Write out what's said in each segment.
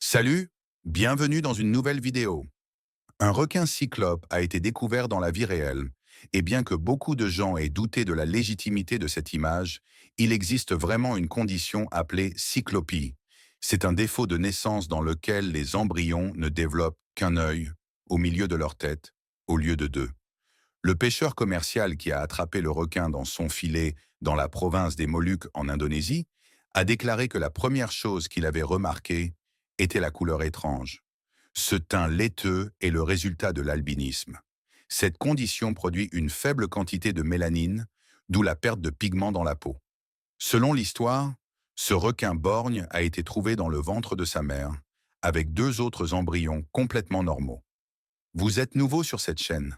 Salut, bienvenue dans une nouvelle vidéo. Un requin cyclope a été découvert dans la vie réelle, et bien que beaucoup de gens aient douté de la légitimité de cette image, il existe vraiment une condition appelée cyclopie. C'est un défaut de naissance dans lequel les embryons ne développent qu'un œil au milieu de leur tête, au lieu de deux. Le pêcheur commercial qui a attrapé le requin dans son filet dans la province des Moluques en Indonésie a déclaré que la première chose qu'il avait remarquée était la couleur étrange. Ce teint laiteux est le résultat de l'albinisme. Cette condition produit une faible quantité de mélanine, d'où la perte de pigments dans la peau. Selon l'histoire, ce requin borgne a été trouvé dans le ventre de sa mère, avec deux autres embryons complètement normaux. Vous êtes nouveau sur cette chaîne.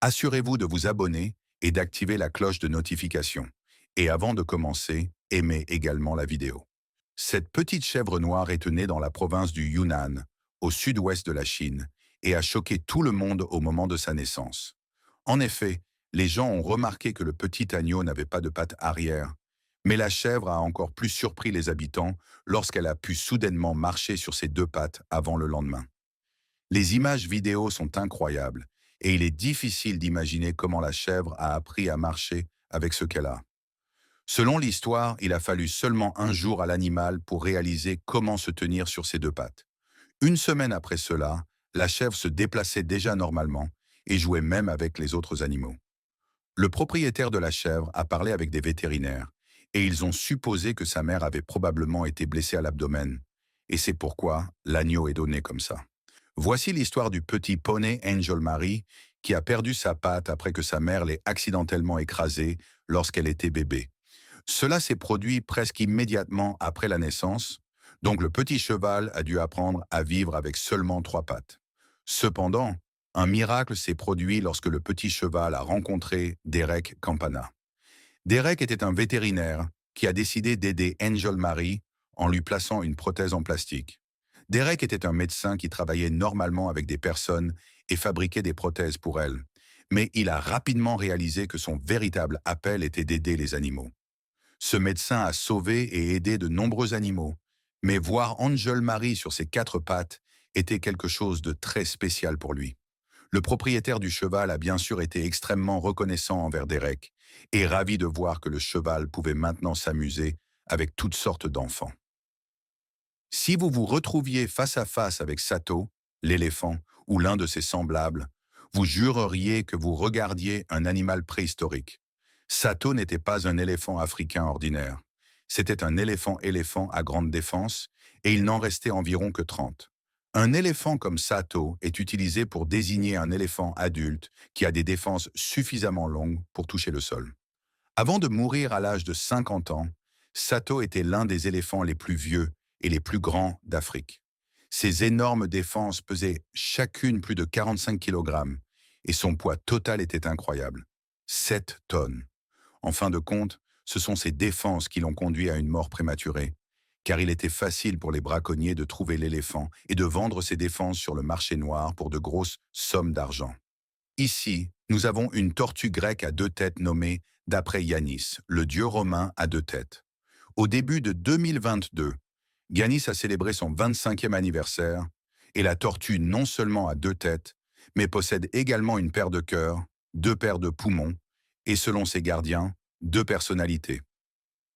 Assurez-vous de vous abonner et d'activer la cloche de notification. Et avant de commencer, aimez également la vidéo. Cette petite chèvre noire est née dans la province du Yunnan, au sud-ouest de la Chine, et a choqué tout le monde au moment de sa naissance. En effet, les gens ont remarqué que le petit agneau n'avait pas de pattes arrière, mais la chèvre a encore plus surpris les habitants lorsqu'elle a pu soudainement marcher sur ses deux pattes avant le lendemain. Les images vidéo sont incroyables, et il est difficile d'imaginer comment la chèvre a appris à marcher avec ce qu'elle a. Selon l'histoire, il a fallu seulement un jour à l'animal pour réaliser comment se tenir sur ses deux pattes. Une semaine après cela, la chèvre se déplaçait déjà normalement et jouait même avec les autres animaux. Le propriétaire de la chèvre a parlé avec des vétérinaires et ils ont supposé que sa mère avait probablement été blessée à l'abdomen. Et c'est pourquoi l'agneau est donné comme ça. Voici l'histoire du petit poney Angel Marie qui a perdu sa patte après que sa mère l'ait accidentellement écrasée lorsqu'elle était bébé. Cela s'est produit presque immédiatement après la naissance, donc le petit cheval a dû apprendre à vivre avec seulement trois pattes. Cependant, un miracle s'est produit lorsque le petit cheval a rencontré Derek Campana. Derek était un vétérinaire qui a décidé d'aider Angel Marie en lui plaçant une prothèse en plastique. Derek était un médecin qui travaillait normalement avec des personnes et fabriquait des prothèses pour elles, mais il a rapidement réalisé que son véritable appel était d'aider les animaux. Ce médecin a sauvé et aidé de nombreux animaux, mais voir Angel Marie sur ses quatre pattes était quelque chose de très spécial pour lui. Le propriétaire du cheval a bien sûr été extrêmement reconnaissant envers Derek et ravi de voir que le cheval pouvait maintenant s'amuser avec toutes sortes d'enfants. Si vous vous retrouviez face à face avec Sato, l'éléphant, ou l'un de ses semblables, vous jureriez que vous regardiez un animal préhistorique. Sato n'était pas un éléphant africain ordinaire. C'était un éléphant-éléphant à grande défense, et il n'en restait environ que 30. Un éléphant comme Sato est utilisé pour désigner un éléphant adulte qui a des défenses suffisamment longues pour toucher le sol. Avant de mourir à l'âge de 50 ans, Sato était l'un des éléphants les plus vieux et les plus grands d'Afrique. Ses énormes défenses pesaient chacune plus de 45 kg et son poids total était incroyable, 7 tonnes. En fin de compte, ce sont ces défenses qui l'ont conduit à une mort prématurée, car il était facile pour les braconniers de trouver l'éléphant et de vendre ses défenses sur le marché noir pour de grosses sommes d'argent. Ici, nous avons une tortue grecque à deux têtes nommée d'après Yanis, le dieu romain à deux têtes. Au début de 2022, Yanis a célébré son 25e anniversaire et la tortue non seulement a deux têtes, mais possède également une paire de cœurs, deux paires de poumons et, selon ses gardiens, deux personnalités.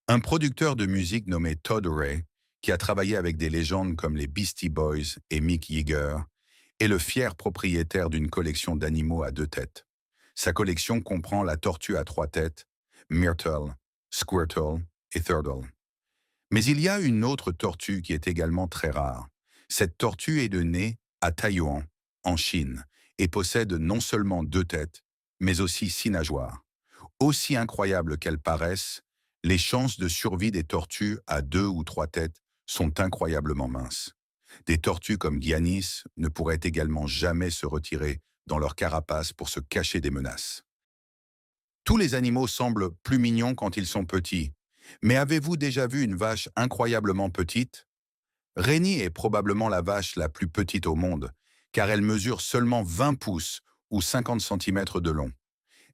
Un producteur de musique nommé Todd Ray, qui a travaillé avec des légendes comme les Beastie Boys et Mick Jagger, est le fier propriétaire d'une collection d'animaux à deux têtes. Sa collection comprend la tortue à trois têtes, Myrtle, Squirtle et Turtle. Mais il y a une autre tortue qui est également très rare. Cette tortue est née à Taïwan, en Chine, et possède non seulement deux têtes, mais aussi six nageoires. Aussi incroyables qu'elles paraissent, les chances de survie des tortues à deux ou trois têtes sont incroyablement minces. Des tortues comme Giannis ne pourraient également jamais se retirer dans leur carapace pour se cacher des menaces. Tous les animaux semblent plus mignons quand ils sont petits, mais avez-vous déjà vu une vache incroyablement petite? Rénie est probablement la vache la plus petite au monde, car elle mesure seulement 20 pouces ou 50 centimètres de long.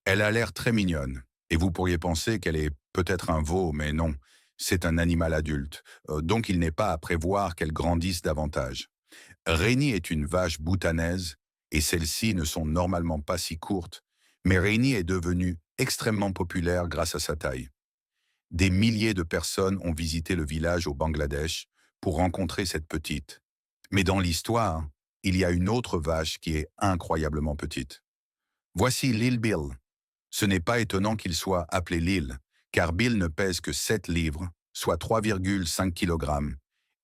Elle a l'air très mignonne, et vous pourriez penser qu'elle est peut-être un veau, mais non, C'est un animal adulte, donc il n'est pas à prévoir qu'elle grandisse davantage. Rainy est une vache bhoutanaise, et celles-ci ne sont normalement pas si courtes, mais Rainy est devenue extrêmement populaire grâce à sa taille. Des milliers de personnes ont visité le village au Bangladesh pour rencontrer cette petite. Mais dans l'histoire, il y a une autre vache qui est incroyablement petite. Voici Lil Bill. Ce n'est pas étonnant qu'il soit appelé Lil, car Bill ne pèse que 7 livres, soit 3,5 kg,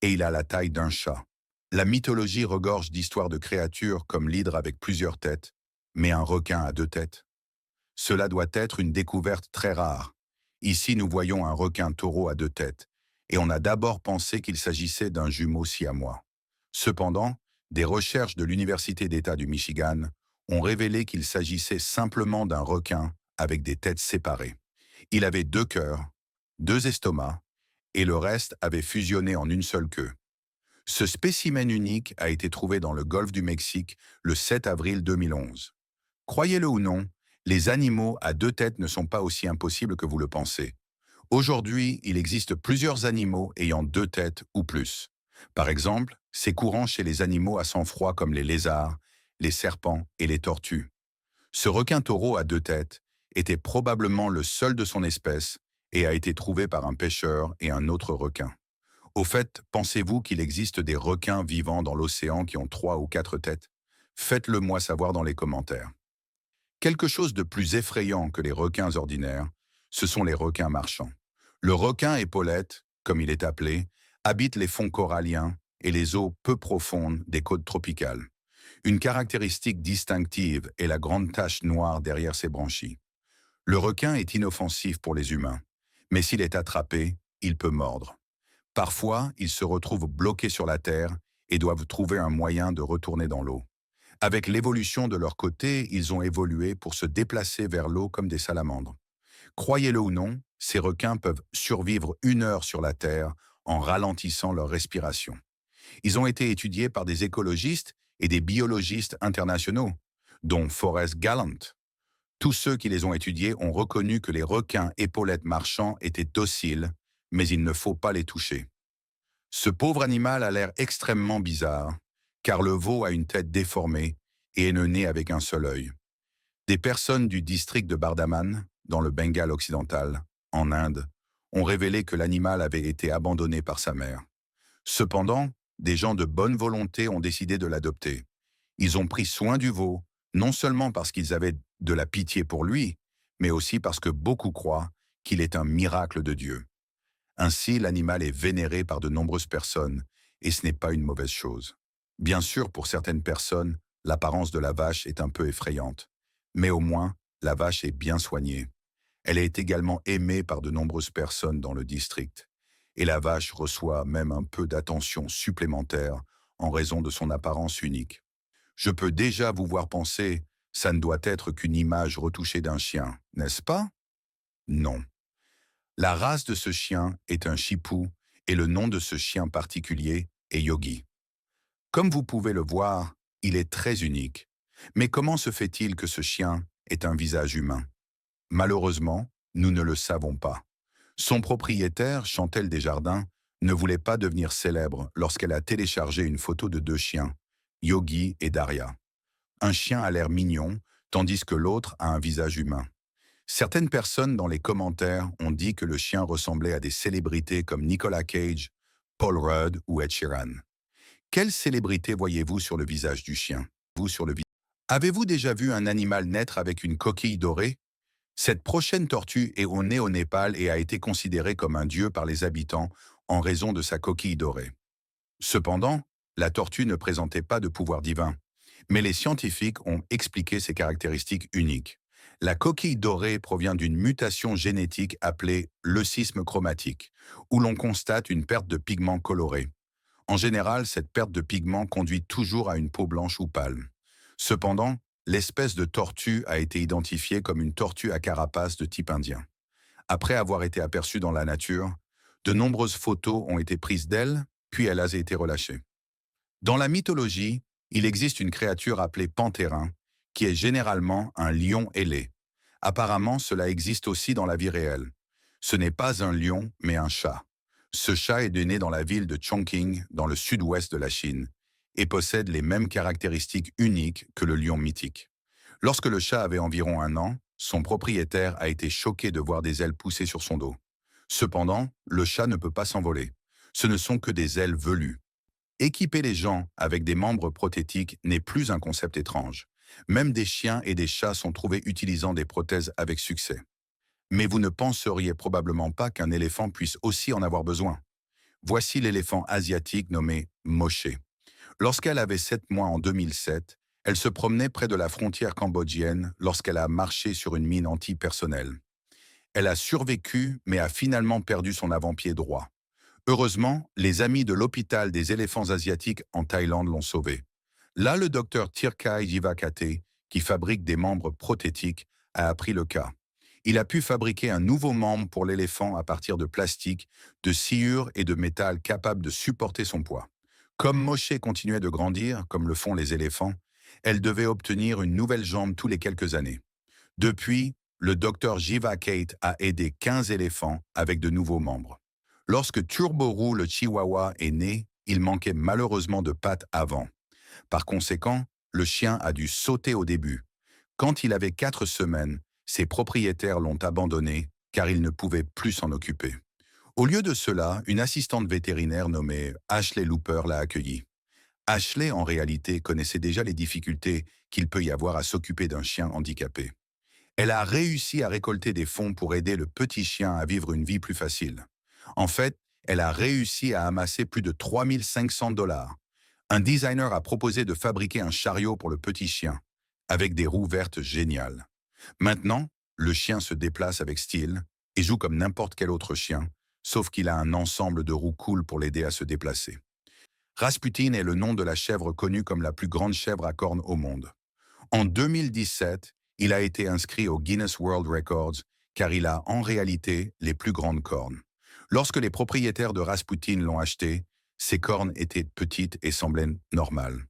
et il a la taille d'un chat. La mythologie regorge d'histoires de créatures comme l'hydre avec plusieurs têtes, mais un requin à 2 têtes. Cela doit être une découverte très rare. Ici, nous voyons un requin taureau à 2 têtes, et on a d'abord pensé qu'il s'agissait d'un jumeau siamois. Cependant, des recherches de l'Université d'État du Michigan ont révélé qu'il s'agissait simplement d'un requin avec des têtes séparées. Il avait 2 cœurs, 2 estomacs, et le reste avait fusionné en une seule queue. Ce spécimen unique a été trouvé dans le golfe du Mexique le 7 avril 2011. Croyez-le ou non, les animaux à 2 têtes ne sont pas aussi impossibles que vous le pensez. Aujourd'hui, il existe plusieurs animaux ayant 2 têtes ou plus. Par exemple, c'est courant chez les animaux à sang froid comme les lézards, les serpents et les tortues. Ce requin-taureau à 2 têtes était probablement le seul de son espèce et a été trouvé par un pêcheur et un autre requin. Au fait, pensez-vous qu'il existe des requins vivants dans l'océan qui ont 3 ou 4 têtes? Faites-le moi savoir dans les commentaires. Quelque chose de plus effrayant que les requins ordinaires, ce sont les requins marchands. Le requin épaulette, comme il est appelé, habite les fonds coralliens et les eaux peu profondes des côtes tropicales. Une caractéristique distinctive est la grande tache noire derrière ses branchies. Le requin est inoffensif pour les humains, mais s'il est attrapé, il peut mordre. Parfois, ils se retrouvent bloqués sur la terre et doivent trouver un moyen de retourner dans l'eau. Avec l'évolution de leur côté, ils ont évolué pour se déplacer vers l'eau comme des salamandres. Croyez-le ou non, ces requins peuvent survivre 1 heure sur la Terre en ralentissant leur respiration. Ils ont été étudiés par des écologistes et des biologistes internationaux, dont Forrest Gallant. Tous ceux qui les ont étudiés ont reconnu que les requins épaulettes marchands étaient dociles, mais il ne faut pas les toucher. Ce pauvre animal a l'air extrêmement bizarre, car le veau a une tête déformée et est né avec un seul œil. Des personnes du district de Bardhaman, dans le Bengale occidental, en Inde, ont révélé que l'animal avait été abandonné par sa mère. Cependant, des gens de bonne volonté ont décidé de l'adopter. Ils ont pris soin du veau, non seulement parce qu'ils avaient de la pitié pour lui, mais aussi parce que beaucoup croient qu'il est un miracle de Dieu. Ainsi, l'animal est vénéré par de nombreuses personnes, et ce n'est pas une mauvaise chose. Bien sûr, pour certaines personnes, l'apparence de la vache est un peu effrayante, mais au moins, la vache est bien soignée. Elle est également aimée par de nombreuses personnes dans le district, et la vache reçoit même un peu d'attention supplémentaire en raison de son apparence unique. Je peux déjà vous voir penser, ça ne doit être qu'une image retouchée d'un chien, n'est-ce pas? Non. La race de ce chien est un chipou et le nom de ce chien particulier est Yogi. Comme vous pouvez le voir, il est très unique. Mais comment se fait-il que ce chien ait un visage humain? Malheureusement, nous ne le savons pas. Son propriétaire, Chantelle Desjardins, ne voulait pas devenir célèbre lorsqu'elle a téléchargé une photo de 2 chiens, Yogi et Daria. Un chien a l'air mignon, tandis que l'autre a un visage humain. Certaines personnes dans les commentaires ont dit que le chien ressemblait à des célébrités comme Nicolas Cage, Paul Rudd ou Ed Sheeran. Quelle célébrité voyez-vous sur le visage du chien? Avez-vous déjà vu un animal naître avec une coquille dorée? Cette prochaine tortue est née au Népal et a été considérée comme un dieu par les habitants en raison de sa coquille dorée. Cependant, la tortue ne présentait pas de pouvoir divin, mais les scientifiques ont expliqué ses caractéristiques uniques. La coquille dorée provient d'une mutation génétique appelée leucisme chromatique, où l'on constate une perte de pigments colorés. En général, cette perte de pigments conduit toujours à une peau blanche ou pâle. Cependant, l'espèce de tortue a été identifiée comme une tortue à carapace de type indien. Après avoir été aperçue dans la nature, de nombreuses photos ont été prises d'elle, puis elle a été relâchée. Dans la mythologie, il existe une créature appelée Panthérin, qui est généralement un lion ailé. Apparemment, cela existe aussi dans la vie réelle. Ce n'est pas un lion, mais un chat. Ce chat est né dans la ville de Chongqing, dans le sud-ouest de la Chine, et possède les mêmes caractéristiques uniques que le lion mythique. Lorsque le chat avait environ 1 an, son propriétaire a été choqué de voir des ailes pousser sur son dos. Cependant, le chat ne peut pas s'envoler. Ce ne sont que des ailes velues. Équiper les gens avec des membres prothétiques n'est plus un concept étrange. Même des chiens et des chats sont trouvés utilisant des prothèses avec succès. Mais vous ne penseriez probablement pas qu'un éléphant puisse aussi en avoir besoin. Voici l'éléphant asiatique nommé Moshe. Lorsqu'elle avait 7 mois en 2007, elle se promenait près de la frontière cambodgienne lorsqu'elle a marché sur une mine antipersonnelle. Elle a survécu, mais a finalement perdu son avant-pied droit. Heureusement, les amis de l'hôpital des éléphants asiatiques en Thaïlande l'ont sauvée. Là, le docteur Tirkai Jivakate, qui fabrique des membres prothétiques, a appris le cas. Il a pu fabriquer un nouveau membre pour l'éléphant à partir de plastique, de sciure et de métal capable de supporter son poids. Comme Moshe continuait de grandir, comme le font les éléphants, elle devait obtenir une nouvelle jambe tous les quelques années. Depuis, le docteur Jiva Kate a aidé 15 éléphants avec de nouveaux membres. Lorsque Turboru le Chihuahua est né, il manquait malheureusement de pattes avant. Par conséquent, le chien a dû sauter au début. Quand il avait 4 semaines, ses propriétaires l'ont abandonné car ils ne pouvaient plus s'en occuper. Au lieu de cela, une assistante vétérinaire nommée Ashley Looper l'a accueilli. Ashley, en réalité, connaissait déjà les difficultés qu'il peut y avoir à s'occuper d'un chien handicapé. Elle a réussi à récolter des fonds pour aider le petit chien à vivre une vie plus facile. En fait, elle a réussi à amasser plus de 3 500 $. Un designer a proposé de fabriquer un chariot pour le petit chien, avec des roues vertes géniales. Maintenant, le chien se déplace avec style et joue comme n'importe quel autre chien, sauf qu'il a un ensemble de roues cool pour l'aider à se déplacer. Rasputin est le nom de la chèvre connue comme la plus grande chèvre à cornes au monde. En 2017, il a été inscrit au Guinness World Records car il a en réalité les plus grandes cornes. Lorsque les propriétaires de Rasputin l'ont acheté, ses cornes étaient petites et semblaient normales.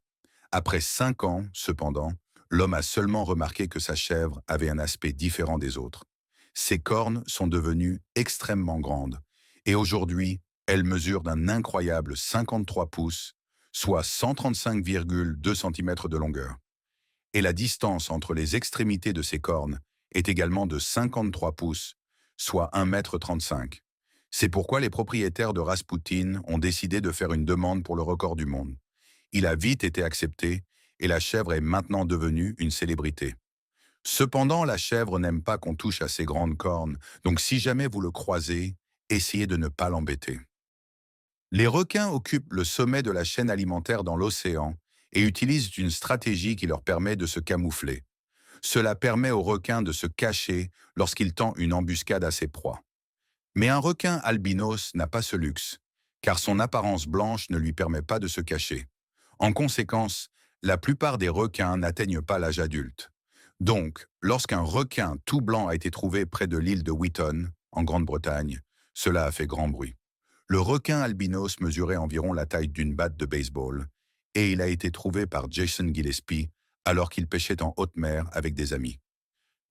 Après 5 ans, cependant, l'homme a seulement remarqué que sa chèvre avait un aspect différent des autres. Ses cornes sont devenues extrêmement grandes et aujourd'hui, elles mesurent d'un incroyable 53 pouces, soit 135,2 cm de longueur. Et la distance entre les extrémités de ses cornes est également de 53 pouces, soit 1,35 m. C'est pourquoi les propriétaires de Rasputin ont décidé de faire une demande pour le record du monde. Il a vite été accepté et la chèvre est maintenant devenue une célébrité. Cependant, la chèvre n'aime pas qu'on touche à ses grandes cornes, donc si jamais vous le croisez, essayez de ne pas l'embêter. Les requins occupent le sommet de la chaîne alimentaire dans l'océan et utilisent une stratégie qui leur permet de se camoufler. Cela permet aux requins de se cacher lorsqu'il tend une embuscade à ses proies. Mais un requin albinos n'a pas ce luxe, car son apparence blanche ne lui permet pas de se cacher. En conséquence, la plupart des requins n'atteignent pas l'âge adulte. Donc, lorsqu'un requin tout blanc a été trouvé près de l'île de Whitton, en Grande-Bretagne, cela a fait grand bruit. Le requin albinos mesurait environ la taille d'une batte de baseball, et il a été trouvé par Jason Gillespie alors qu'il pêchait en haute mer avec des amis.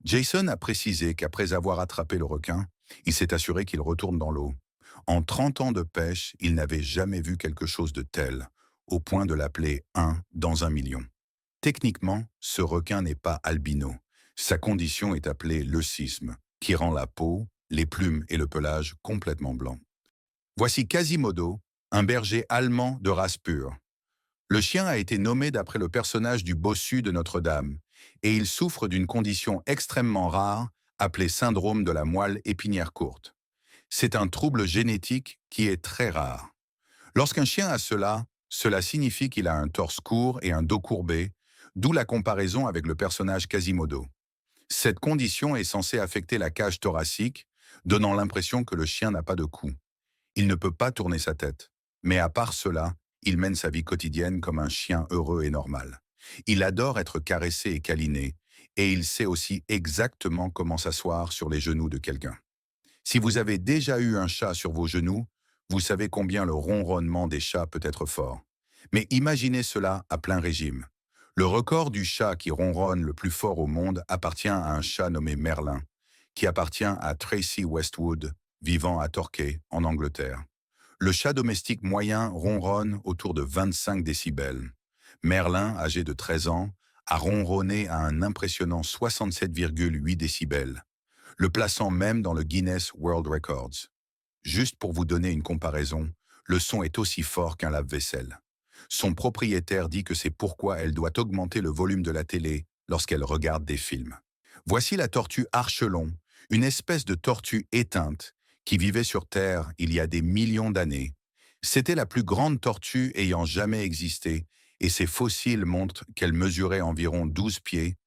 Jason a précisé qu'après avoir attrapé le requin, il s'est assuré qu'il retourne dans l'eau. En 30 ans de pêche, il n'avait jamais vu quelque chose de tel, au point de l'appeler un dans 1 million. Techniquement, ce requin n'est pas albino. Sa condition est appelée leucisme, qui rend la peau, les plumes et le pelage complètement blancs. Voici Quasimodo, un berger allemand de race pure. Le chien a été nommé d'après le personnage du bossu de Notre-Dame, et il souffre d'une condition extrêmement rare appelée syndrome de la moelle épinière courte. C'est un trouble génétique qui est très rare. Lorsqu'un chien a cela, cela signifie qu'il a un torse court et un dos courbé, d'où la comparaison avec le personnage Quasimodo. Cette condition est censée affecter la cage thoracique, donnant l'impression que le chien n'a pas de cou. Il ne peut pas tourner sa tête, mais à part cela, il mène sa vie quotidienne comme un chien heureux et normal. Il adore être caressé et câliné, et il sait aussi exactement comment s'asseoir sur les genoux de quelqu'un. Si vous avez déjà eu un chat sur vos genoux, vous savez combien le ronronnement des chats peut être fort. Mais imaginez cela à plein régime. Le record du chat qui ronronne le plus fort au monde appartient à un chat nommé Merlin, qui appartient à Tracy Westwood, vivant à Torquay, en Angleterre. Le chat domestique moyen ronronne autour de 25 décibels. Merlin, âgé de 13 ans, a ronronné à un impressionnant 67,8 décibels, le plaçant même dans le Guinness World Records. Juste pour vous donner une comparaison, le son est aussi fort qu'un lave-vaisselle. Son propriétaire dit que c'est pourquoi elle doit augmenter le volume de la télé lorsqu'elle regarde des films. Voici la tortue Archelon, une espèce de tortue éteinte qui vivait sur Terre il y a des millions d'années. C'était la plus grande tortue ayant jamais existé et ses fossiles montrent qu'elle mesurait environ 12 pieds,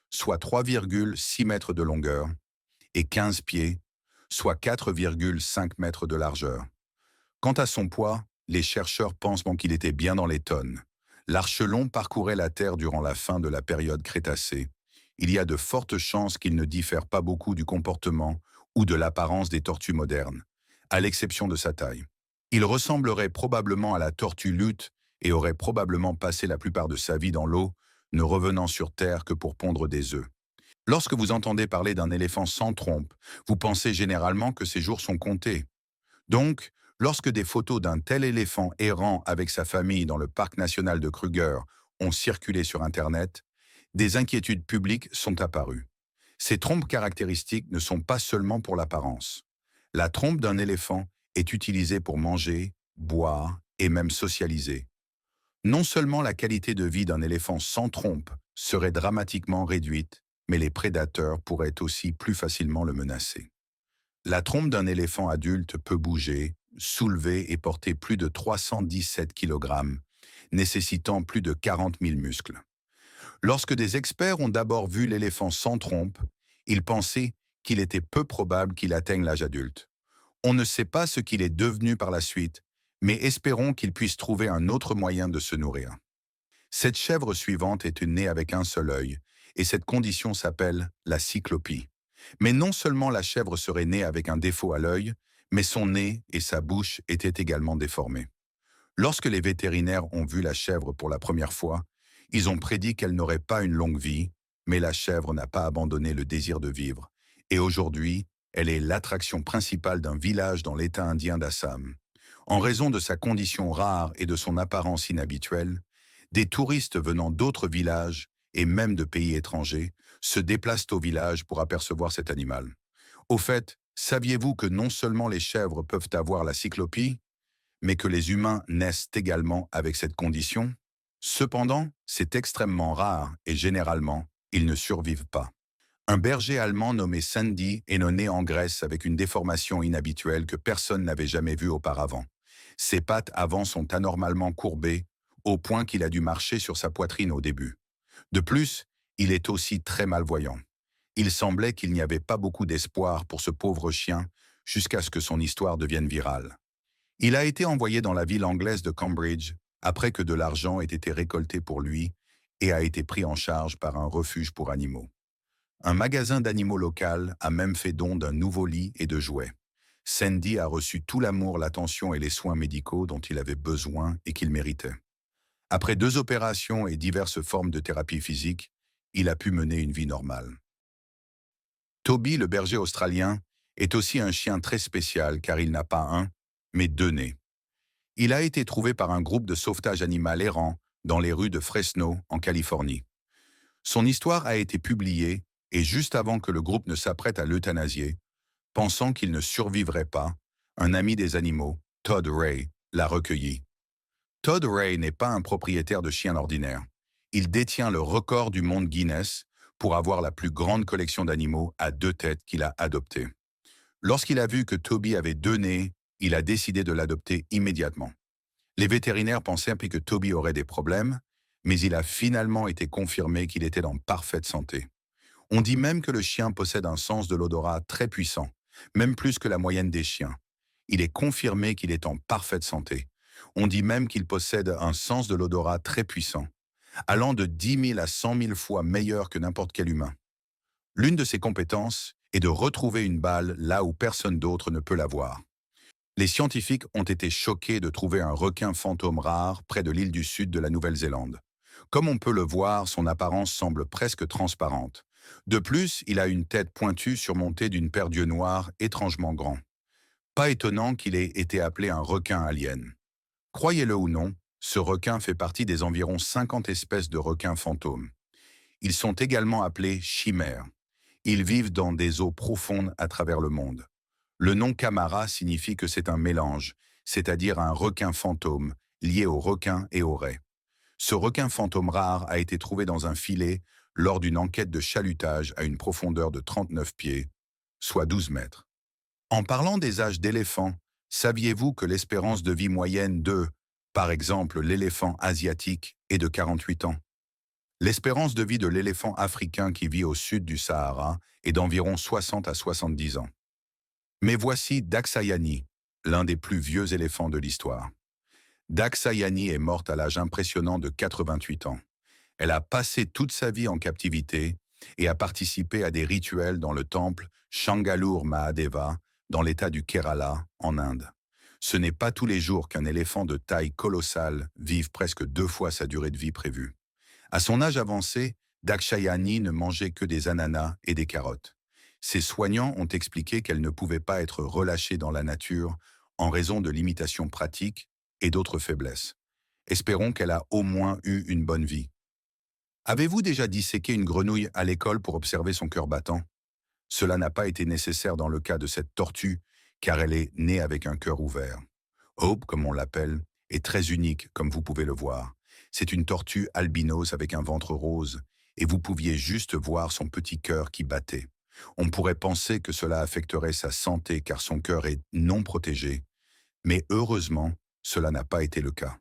soit 3,6 mètres de longueur, et 15 pieds, soit 4,5 mètres de largeur. Quant à son poids, les chercheurs pensent bon qu'il était bien dans les tonnes. L'archelon parcourait la Terre durant la fin de la période Crétacée. Il y a de fortes chances qu'il ne diffère pas beaucoup du comportement ou de l'apparence des tortues modernes, à l'exception de sa taille. Il ressemblerait probablement à la tortue luth et aurait probablement passé la plupart de sa vie dans l'eau, ne revenant sur Terre que pour pondre des œufs. Lorsque vous entendez parler d'un éléphant sans trompe, vous pensez généralement que ses jours sont comptés. Donc, lorsque des photos d'un tel éléphant errant avec sa famille dans le parc national de Kruger ont circulé sur Internet, des inquiétudes publiques sont apparues. Ces trompes caractéristiques ne sont pas seulement pour l'apparence. La trompe d'un éléphant est utilisée pour manger, boire et même socialiser. Non seulement la qualité de vie d'un éléphant sans trompe serait dramatiquement réduite, mais les prédateurs pourraient aussi plus facilement le menacer. La trompe d'un éléphant adulte peut bouger, soulever et porter plus de 317 kg, nécessitant plus de 40 000 muscles. Lorsque des experts ont d'abord vu l'éléphant sans trompe, ils pensaient qu'il était peu probable qu'il atteigne l'âge adulte. On ne sait pas ce qu'il est devenu par la suite, mais espérons qu'il puisse trouver un autre moyen de se nourrir. Cette chèvre suivante est née avec un seul œil, et cette condition s'appelle la cyclopie. Mais non seulement la chèvre serait née avec un défaut à l'œil, mais son nez et sa bouche étaient également déformés. Lorsque les vétérinaires ont vu la chèvre pour la première fois, ils ont prédit qu'elle n'aurait pas une longue vie, mais la chèvre n'a pas abandonné le désir de vivre. Et aujourd'hui, elle est l'attraction principale d'un village dans l'État indien d'Assam. En raison de sa condition rare et de son apparence inhabituelle, des touristes venant d'autres villages et même de pays étrangers se déplacent au village pour apercevoir cet animal. Au fait, saviez-vous que non seulement les chèvres peuvent avoir la cyclopie, mais que les humains naissent également avec cette condition? Cependant, c'est extrêmement rare et généralement, ils ne survivent pas. Un berger allemand nommé Sandy est né en Grèce avec une déformation inhabituelle que personne n'avait jamais vue auparavant. Ses pattes avant sont anormalement courbées, au point qu'il a dû marcher sur sa poitrine au début. De plus, il est aussi très malvoyant. Il semblait qu'il n'y avait pas beaucoup d'espoir pour ce pauvre chien jusqu'à ce que son histoire devienne virale. Il a été envoyé dans la ville anglaise de Cambridge après que de l'argent ait été récolté pour lui et a été pris en charge par un refuge pour animaux. Un magasin d'animaux local a même fait don d'un nouveau lit et de jouets. Sandy a reçu tout l'amour, l'attention et les soins médicaux dont il avait besoin et qu'il méritait. Après 2 opérations et diverses formes de thérapie physique, il a pu mener une vie normale. Toby, le berger australien, est aussi un chien très spécial car il n'a pas un, mais 2 nez. Il a été trouvé par un groupe de sauvetage animal errant dans les rues de Fresno, en Californie. Son histoire a été publiée et juste avant que le groupe ne s'apprête à l'euthanasier, pensant qu'il ne survivrait pas, un ami des animaux, Todd Ray, l'a recueilli. Todd Ray n'est pas un propriétaire de chien ordinaire. Il détient le record du monde Guinness pour avoir la plus grande collection d'animaux à 2 têtes qu'il a adoptés. Lorsqu'il a vu que Toby avait 2 nez, il a décidé de l'adopter immédiatement. Les vétérinaires pensaient que Toby aurait des problèmes, mais il a finalement été confirmé qu'il était en parfaite santé. On dit même que le chien possède un sens de l'odorat très puissant, même plus que la moyenne des chiens. Il est confirmé qu'il est en parfaite santé. On dit même qu'il possède un sens de l'odorat très puissant, allant de 10 000 à 100 000 fois meilleur que n'importe quel humain. L'une de ses compétences est de retrouver une balle là où personne d'autre ne peut la voir. Les scientifiques ont été choqués de trouver un requin fantôme rare près de l'île du Sud de la Nouvelle-Zélande. Comme on peut le voir, son apparence semble presque transparente. De plus, il a une tête pointue surmontée d'une paire d'yeux noirs étrangement grands. Pas étonnant qu'il ait été appelé un requin alien. Croyez-le ou non, ce requin fait partie des environ 50 espèces de requins fantômes. Ils sont également appelés chimères. Ils vivent dans des eaux profondes à travers le monde. Le nom Camara signifie que c'est un mélange, c'est-à-dire un requin fantôme, lié aux requins et aux raies. Ce requin fantôme rare a été trouvé dans un filet lors d'une enquête de chalutage à une profondeur de 39 pieds, soit 12 mètres. En parlant des âges d'éléphants, saviez-vous que l'espérance de vie moyenne de, par exemple, l'éléphant asiatique est de 48 ans? L'espérance de vie de l'éléphant africain qui vit au sud du Sahara est d'environ 60 à 70 ans. Mais voici Daksayani, l'un des plus vieux éléphants de l'histoire. Daksayani est morte à l'âge impressionnant de 88 ans. Elle a passé toute sa vie en captivité et a participé à des rituels dans le temple Shangalur Mahadeva, dans l'état du Kerala, en Inde. Ce n'est pas tous les jours qu'un éléphant de taille colossale vive presque 2 fois sa durée de vie prévue. À son âge avancé, Dakshayani ne mangeait que des ananas et des carottes. Ses soignants ont expliqué qu'elle ne pouvait pas être relâchée dans la nature en raison de limitations pratiques et d'autres faiblesses. Espérons qu'elle a au moins eu une bonne vie. Avez-vous déjà disséqué une grenouille à l'école pour observer son cœur battant? Cela n'a pas été nécessaire dans le cas de cette tortue, car elle est née avec un cœur ouvert. Hope, comme on l'appelle, est très unique, comme vous pouvez le voir. C'est une tortue albinos avec un ventre rose, et vous pouviez juste voir son petit cœur qui battait. On pourrait penser que cela affecterait sa santé car son cœur est non protégé, mais heureusement, cela n'a pas été le cas.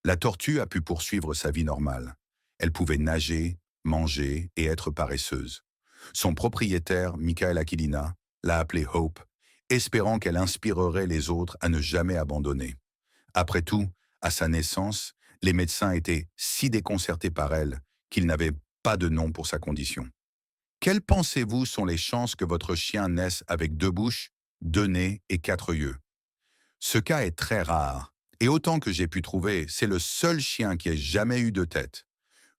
La tortue a pu poursuivre sa vie normale. Elle pouvait nager, manger et être paresseuse. Son propriétaire, Michael Aquilina, l'a appelée Hope, espérant qu'elle inspirerait les autres à ne jamais abandonner. Après tout, à sa naissance, les médecins étaient si déconcertés par elle qu'ils n'avaient pas de nom pour sa condition. Quelles pensez-vous sont les chances que votre chien naisse avec 2 bouches, 2 nez et 4 yeux? Ce cas est très rare, et autant que j'ai pu trouver, c'est le seul chien qui ait jamais eu de tête.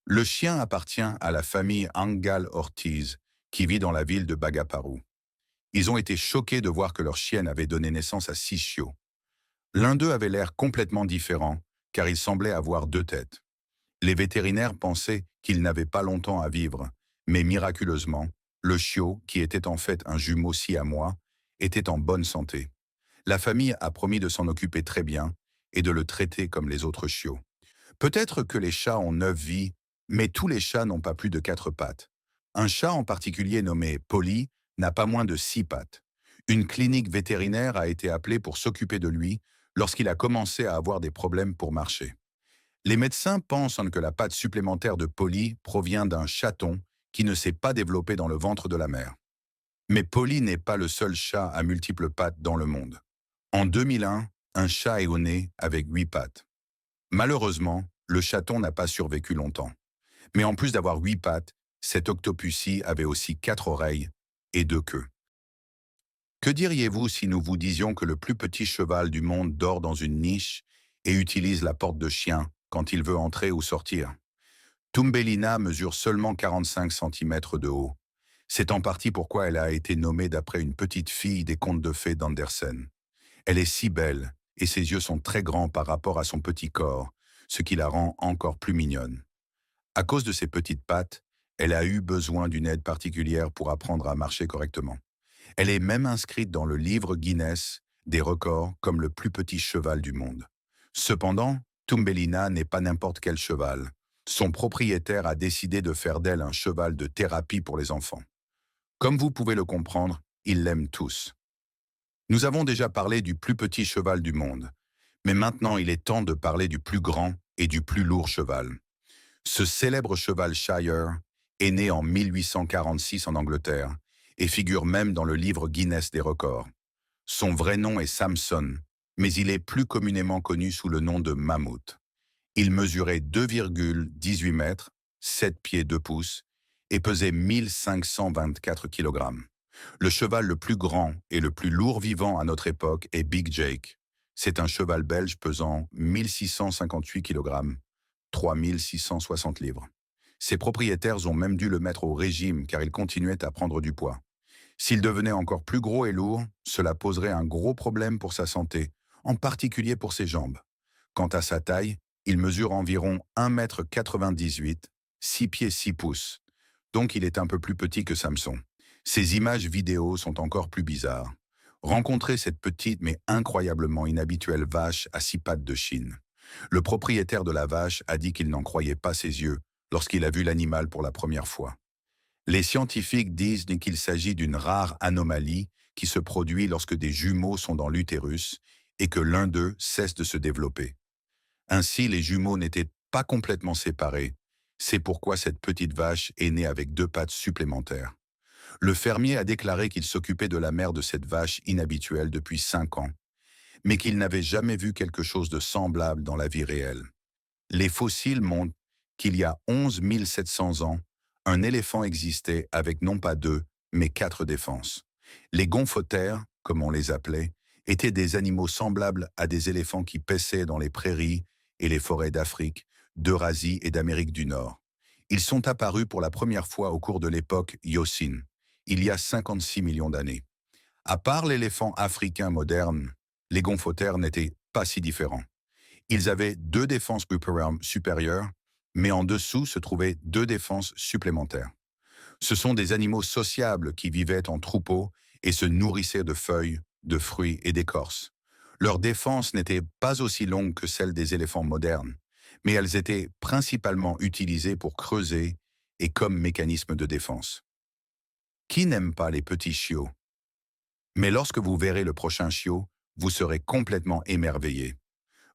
Le chien appartient à la famille Angal Ortiz, qui vit dans la ville de Bagaparu. Ils ont été choqués de voir que leur chienne avait donné naissance à 6 chiots. L'un d'eux avait l'air complètement différent, car il semblait avoir 2 têtes. Les vétérinaires pensaient qu'il n'avait pas longtemps à vivre, mais miraculeusement, le chiot, qui était en fait un jumeau siamois, était en bonne santé. La famille a promis de s'en occuper très bien et de le traiter comme les autres chiots. Peut-être que les chats ont 9 vies, mais tous les chats n'ont pas plus de 4 pattes. Un chat en particulier nommé Polly n'a pas moins de 6 pattes. Une clinique vétérinaire a été appelée pour s'occuper de lui lorsqu'il a commencé à avoir des problèmes pour marcher. Les médecins pensent que la patte supplémentaire de Polly provient d'un chaton qui ne s'est pas développé dans le ventre de la mère. Mais Polly n'est pas le seul chat à multiples pattes dans le monde. En 2001, un chat est né avec 8 pattes. Malheureusement, le chaton n'a pas survécu longtemps. Mais en plus d'avoir 8 pattes, cet octopussy avait aussi 4 oreilles et 2 queues. Que diriez-vous si nous vous disions que le plus petit cheval du monde dort dans une niche et utilise la porte de chien quand il veut entrer ou sortir? Thumbelina mesure seulement 45 cm de haut. C'est en partie pourquoi elle a été nommée d'après une petite fille des contes de fées d'Andersen. Elle est si belle et ses yeux sont très grands par rapport à son petit corps, ce qui la rend encore plus mignonne. À cause de ses petites pattes, elle a eu besoin d'une aide particulière pour apprendre à marcher correctement. Elle est même inscrite dans le livre Guinness des records comme le plus petit cheval du monde. Cependant, Thumbelina n'est pas n'importe quel cheval. Son propriétaire a décidé de faire d'elle un cheval de thérapie pour les enfants. Comme vous pouvez le comprendre, ils l'aiment tous. Nous avons déjà parlé du plus petit cheval du monde, mais maintenant il est temps de parler du plus grand et du plus lourd cheval. Ce célèbre cheval Shire est né en 1846 en Angleterre et figure même dans le livre Guinness des records. Son vrai nom est Samson, mais il est plus communément connu sous le nom de Mammouth. Il mesurait 2,18 mètres, 7 pieds 2 pouces, et pesait 1524 kg. Le cheval le plus grand et le plus lourd vivant à notre époque est Big Jake. C'est un cheval belge pesant 1658 kg, 3660 livres. Ses propriétaires ont même dû le mettre au régime car il continuait à prendre du poids. S'il devenait encore plus gros et lourd, cela poserait un gros problème pour sa santé, en particulier pour ses jambes. Quant à sa taille, il mesure environ 1,98 m, 6 pieds 6 pouces. Donc il est un peu plus petit que Samson. Ses images vidéo sont encore plus bizarres. Rencontrer cette petite mais incroyablement inhabituelle vache à 6 pattes de Chine. Le propriétaire de la vache a dit qu'il n'en croyait pas ses yeux lorsqu'il a vu l'animal pour la première fois. Les scientifiques disent qu'il s'agit d'une rare anomalie qui se produit lorsque des jumeaux sont dans l'utérus et que l'un d'eux cesse de se développer. Ainsi, les jumeaux n'étaient pas complètement séparés. C'est pourquoi cette petite vache est née avec 2 pattes supplémentaires. Le fermier a déclaré qu'il s'occupait de la mère de cette vache inhabituelle depuis 5 ans, mais qu'il n'avait jamais vu quelque chose de semblable dans la vie réelle. Les fossiles montrent qu'il y a 11 700 ans, un éléphant existait avec non pas 2, mais 4 défenses. Les gonfotères, comme on les appelait, étaient des animaux semblables à des éléphants qui paissaient dans les prairies et les forêts d'Afrique, d'Eurasie et d'Amérique du Nord. Ils sont apparus pour la première fois au cours de l'époque Eocène, il y a 56 millions d'années. À part l'éléphant africain moderne, les gonfotères n'étaient pas si différents. Ils avaient 2 défenses supérieures, mais en dessous se trouvaient 2 défenses supplémentaires. Ce sont des animaux sociables qui vivaient en troupeau et se nourrissaient de feuilles, de fruits et d'écorces. Leurs défenses n'étaient pas aussi longues que celles des éléphants modernes, mais elles étaient principalement utilisées pour creuser et comme mécanisme de défense. Qui n'aime pas les petits chiots? Mais lorsque vous verrez le prochain chiot, vous serez complètement émerveillé.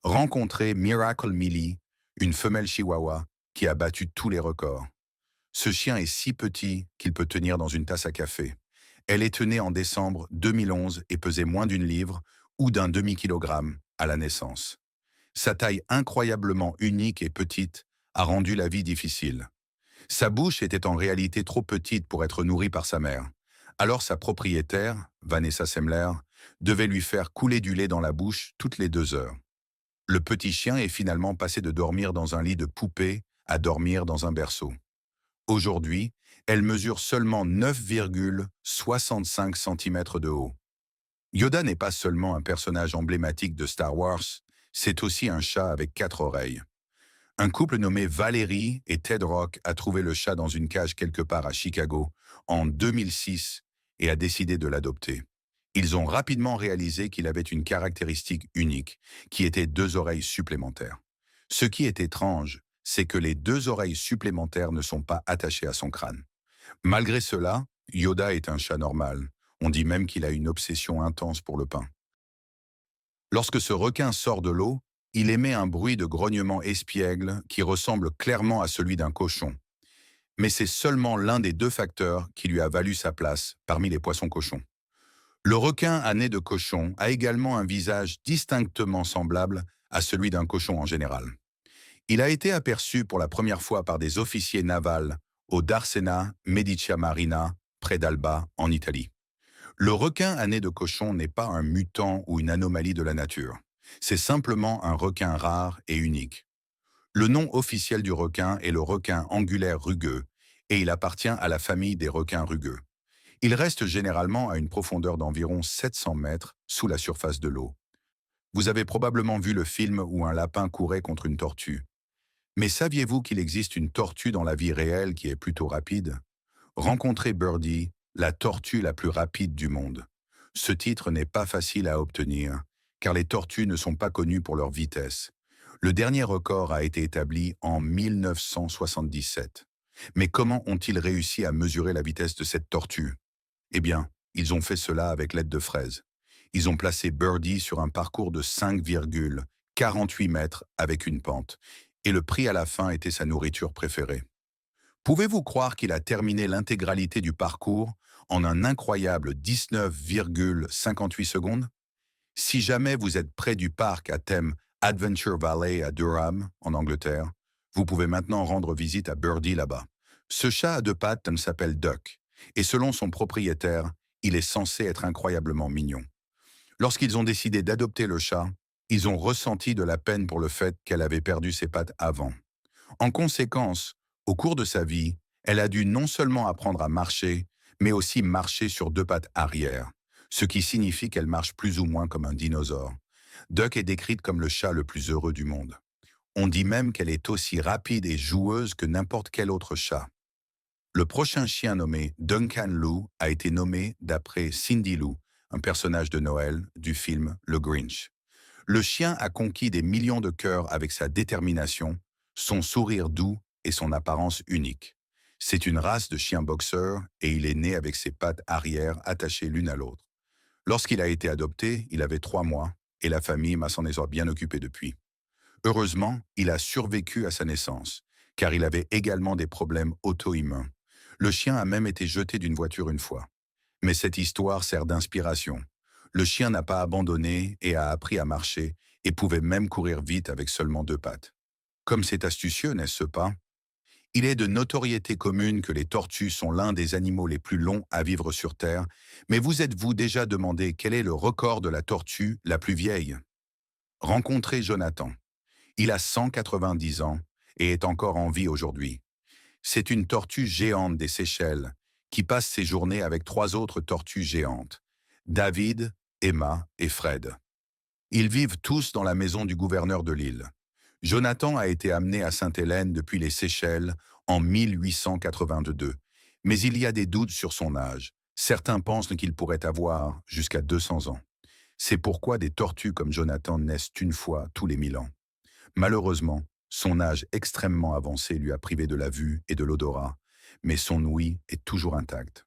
Rencontrez Miracle Millie, une femelle chihuahua qui a battu tous les records. Ce chien est si petit qu'il peut tenir dans une tasse à café. Elle est née en décembre 2011 et pesait moins d'1 livre ou d'un demi-kilogramme à la naissance. Sa taille incroyablement unique et petite a rendu la vie difficile. Sa bouche était en réalité trop petite pour être nourrie par sa mère. Alors sa propriétaire, Vanessa Semler, devait lui faire couler du lait dans la bouche toutes les 2 heures. Le petit chien est finalement passé de dormir dans un lit de poupée à dormir dans un berceau. Aujourd'hui, elle mesure seulement 9,65 cm de haut. Yoda n'est pas seulement un personnage emblématique de Star Wars, c'est aussi un chat avec 4 oreilles. Un couple nommé Valérie et Ted Rock a trouvé le chat dans une cage quelque part à Chicago en 2006 et a décidé de l'adopter. Ils ont rapidement réalisé qu'il avait une caractéristique unique, qui était 2 oreilles supplémentaires. Ce qui est étrange, c'est que les 2 oreilles supplémentaires ne sont pas attachées à son crâne. Malgré cela, Yoda est un chat normal. On dit même qu'il a une obsession intense pour le pain. Lorsque ce requin sort de l'eau, il émet un bruit de grognement espiègle qui ressemble clairement à celui d'un cochon. Mais c'est seulement l'un des 2 facteurs qui lui a valu sa place parmi les poissons cochons. Le requin à nez de cochon a également un visage distinctement semblable à celui d'un cochon en général. Il a été aperçu pour la première fois par des officiers navals au Darsena Medicea Marina, près d'Alba, en Italie. Le requin à nez de cochon n'est pas un mutant ou une anomalie de la nature. C'est simplement un requin rare et unique. Le nom officiel du requin est le requin angulaire rugueux et il appartient à la famille des requins rugueux. Il reste généralement à une profondeur d'environ 700 mètres sous la surface de l'eau. Vous avez probablement vu le film où un lapin courait contre une tortue. Mais saviez-vous qu'il existe une tortue dans la vie réelle qui est plutôt rapide? Rencontrez Birdie, la tortue la plus rapide du monde. Ce titre n'est pas facile à obtenir, car les tortues ne sont pas connues pour leur vitesse. Le dernier record a été établi en 1977. Mais comment ont-ils réussi à mesurer la vitesse de cette tortue? Eh bien, ils ont fait cela avec l'aide de fraises. Ils ont placé Birdie sur un parcours de 5,48 mètres avec une pente, et le prix à la fin était sa nourriture préférée. Pouvez-vous croire qu'il a terminé l'intégralité du parcours en un incroyable 19,58 secondes? Si jamais vous êtes près du parc à thème Adventure Valley à Durham, en Angleterre, vous pouvez maintenant rendre visite à Birdie là-bas. Ce chat à 2 pattes s'appelle Duck, et selon son propriétaire, il est censé être incroyablement mignon. Lorsqu'ils ont décidé d'adopter le chat, ils ont ressenti de la peine pour le fait qu'elle avait perdu ses pattes avant. En conséquence, au cours de sa vie, elle a dû non seulement apprendre à marcher, mais aussi marcher sur deux pattes arrière, ce qui signifie qu'elle marche plus ou moins comme un dinosaure. Duck est décrite comme le chat le plus heureux du monde. On dit même qu'elle est aussi rapide et joueuse que n'importe quel autre chat. Le prochain chien nommé Duncan Lou a été nommé d'après Cindy Lou, un personnage de Noël du film Le Grinch. Le chien a conquis des millions de cœurs avec sa détermination, son sourire doux et son apparence unique. C'est une race de chien boxeur et il est né avec ses pattes arrière attachées l'une à l'autre. Lorsqu'il a été adopté, il avait 3 mois et la famille m'a s'en est bien occupée depuis. Heureusement, il a survécu à sa naissance, car il avait également des problèmes auto-immuns. Le chien a même été jeté d'une voiture une fois. Mais cette histoire sert d'inspiration. Le chien n'a pas abandonné et a appris à marcher et pouvait même courir vite avec seulement 2 pattes. Comme c'est astucieux, n'est-ce pas? Il est de notoriété commune que les tortues sont l'un des animaux les plus longs à vivre sur Terre, mais vous êtes-vous déjà demandé quel est le record de la tortue la plus vieille? Rencontrez Jonathan. Il a 190 ans et est encore en vie aujourd'hui. C'est une tortue géante des Seychelles qui passe ses journées avec 3 autres tortues géantes, David, Emma et Fred. Ils vivent tous dans la maison du gouverneur de l'île. Jonathan a été amené à Sainte-Hélène depuis les Seychelles en 1882, mais il y a des doutes sur son âge. Certains pensent qu'il pourrait avoir jusqu'à 200 ans. C'est pourquoi des tortues comme Jonathan naissent une fois tous les 1000 ans. Malheureusement, son âge extrêmement avancé lui a privé de la vue et de l'odorat, mais son ouïe est toujours intacte.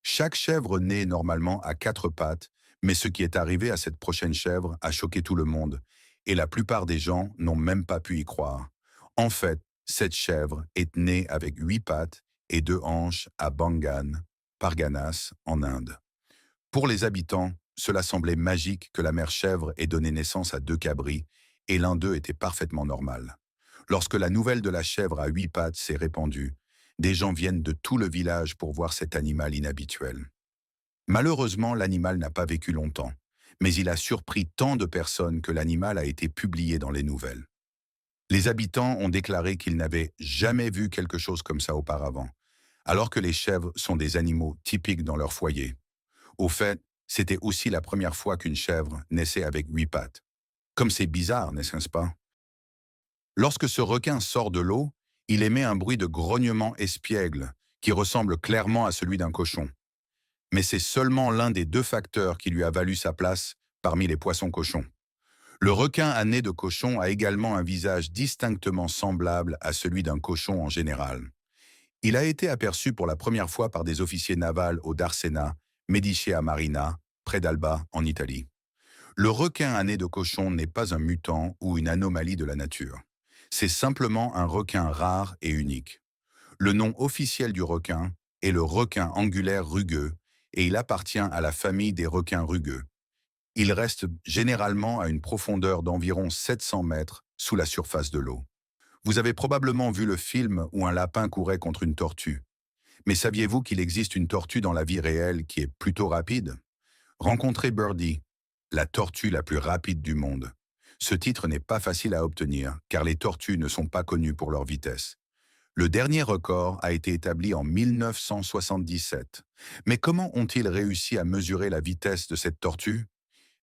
Chaque chèvre naît normalement à 4 pattes, mais ce qui est arrivé à cette prochaine chèvre a choqué tout le monde, et la plupart des gens n'ont même pas pu y croire. En fait, cette chèvre est née avec 8 pattes et 2 hanches à Bangan, Parganas, en Inde. Pour les habitants, cela semblait magique que la mère chèvre ait donné naissance à 2 cabris, et l'un d'eux était parfaitement normal. Lorsque la nouvelle de la chèvre à 8 pattes s'est répandue, des gens viennent de tout le village pour voir cet animal inhabituel. Malheureusement, l'animal n'a pas vécu longtemps, mais il a surpris tant de personnes que l'animal a été publié dans les nouvelles. Les habitants ont déclaré qu'ils n'avaient jamais vu quelque chose comme ça auparavant, alors que les chèvres sont des animaux typiques dans leur foyer. Au fait, c'était aussi la première fois qu'une chèvre naissait avec 8 pattes. Comme c'est bizarre, n'est-ce pas? Lorsque ce requin sort de l'eau, il émet un bruit de grognement espiègle qui ressemble clairement à celui d'un cochon. Mais c'est seulement l'un des 2 facteurs qui lui a valu sa place parmi les poissons cochons. Le requin à nez de cochon a également un visage distinctement semblable à celui d'un cochon en général. Il a été aperçu pour la première fois par des officiers navals au Darsena, Medicea Marina, près d'Alba, en Italie. Le requin à nez de cochon n'est pas un mutant ou une anomalie de la nature. C'est simplement un requin rare et unique. Le nom officiel du requin est le requin angulaire rugueux et il appartient à la famille des requins rugueux. Il reste généralement à une profondeur d'environ 700 mètres sous la surface de l'eau. Vous avez probablement vu le film où un lapin courait contre une tortue. Mais saviez-vous qu'il existe une tortue dans la vie réelle qui est plutôt rapide? Rencontrez Birdie, la tortue la plus rapide du monde. Ce titre n'est pas facile à obtenir, car les tortues ne sont pas connues pour leur vitesse. Le dernier record a été établi en 1977. Mais comment ont-ils réussi à mesurer la vitesse de cette tortue?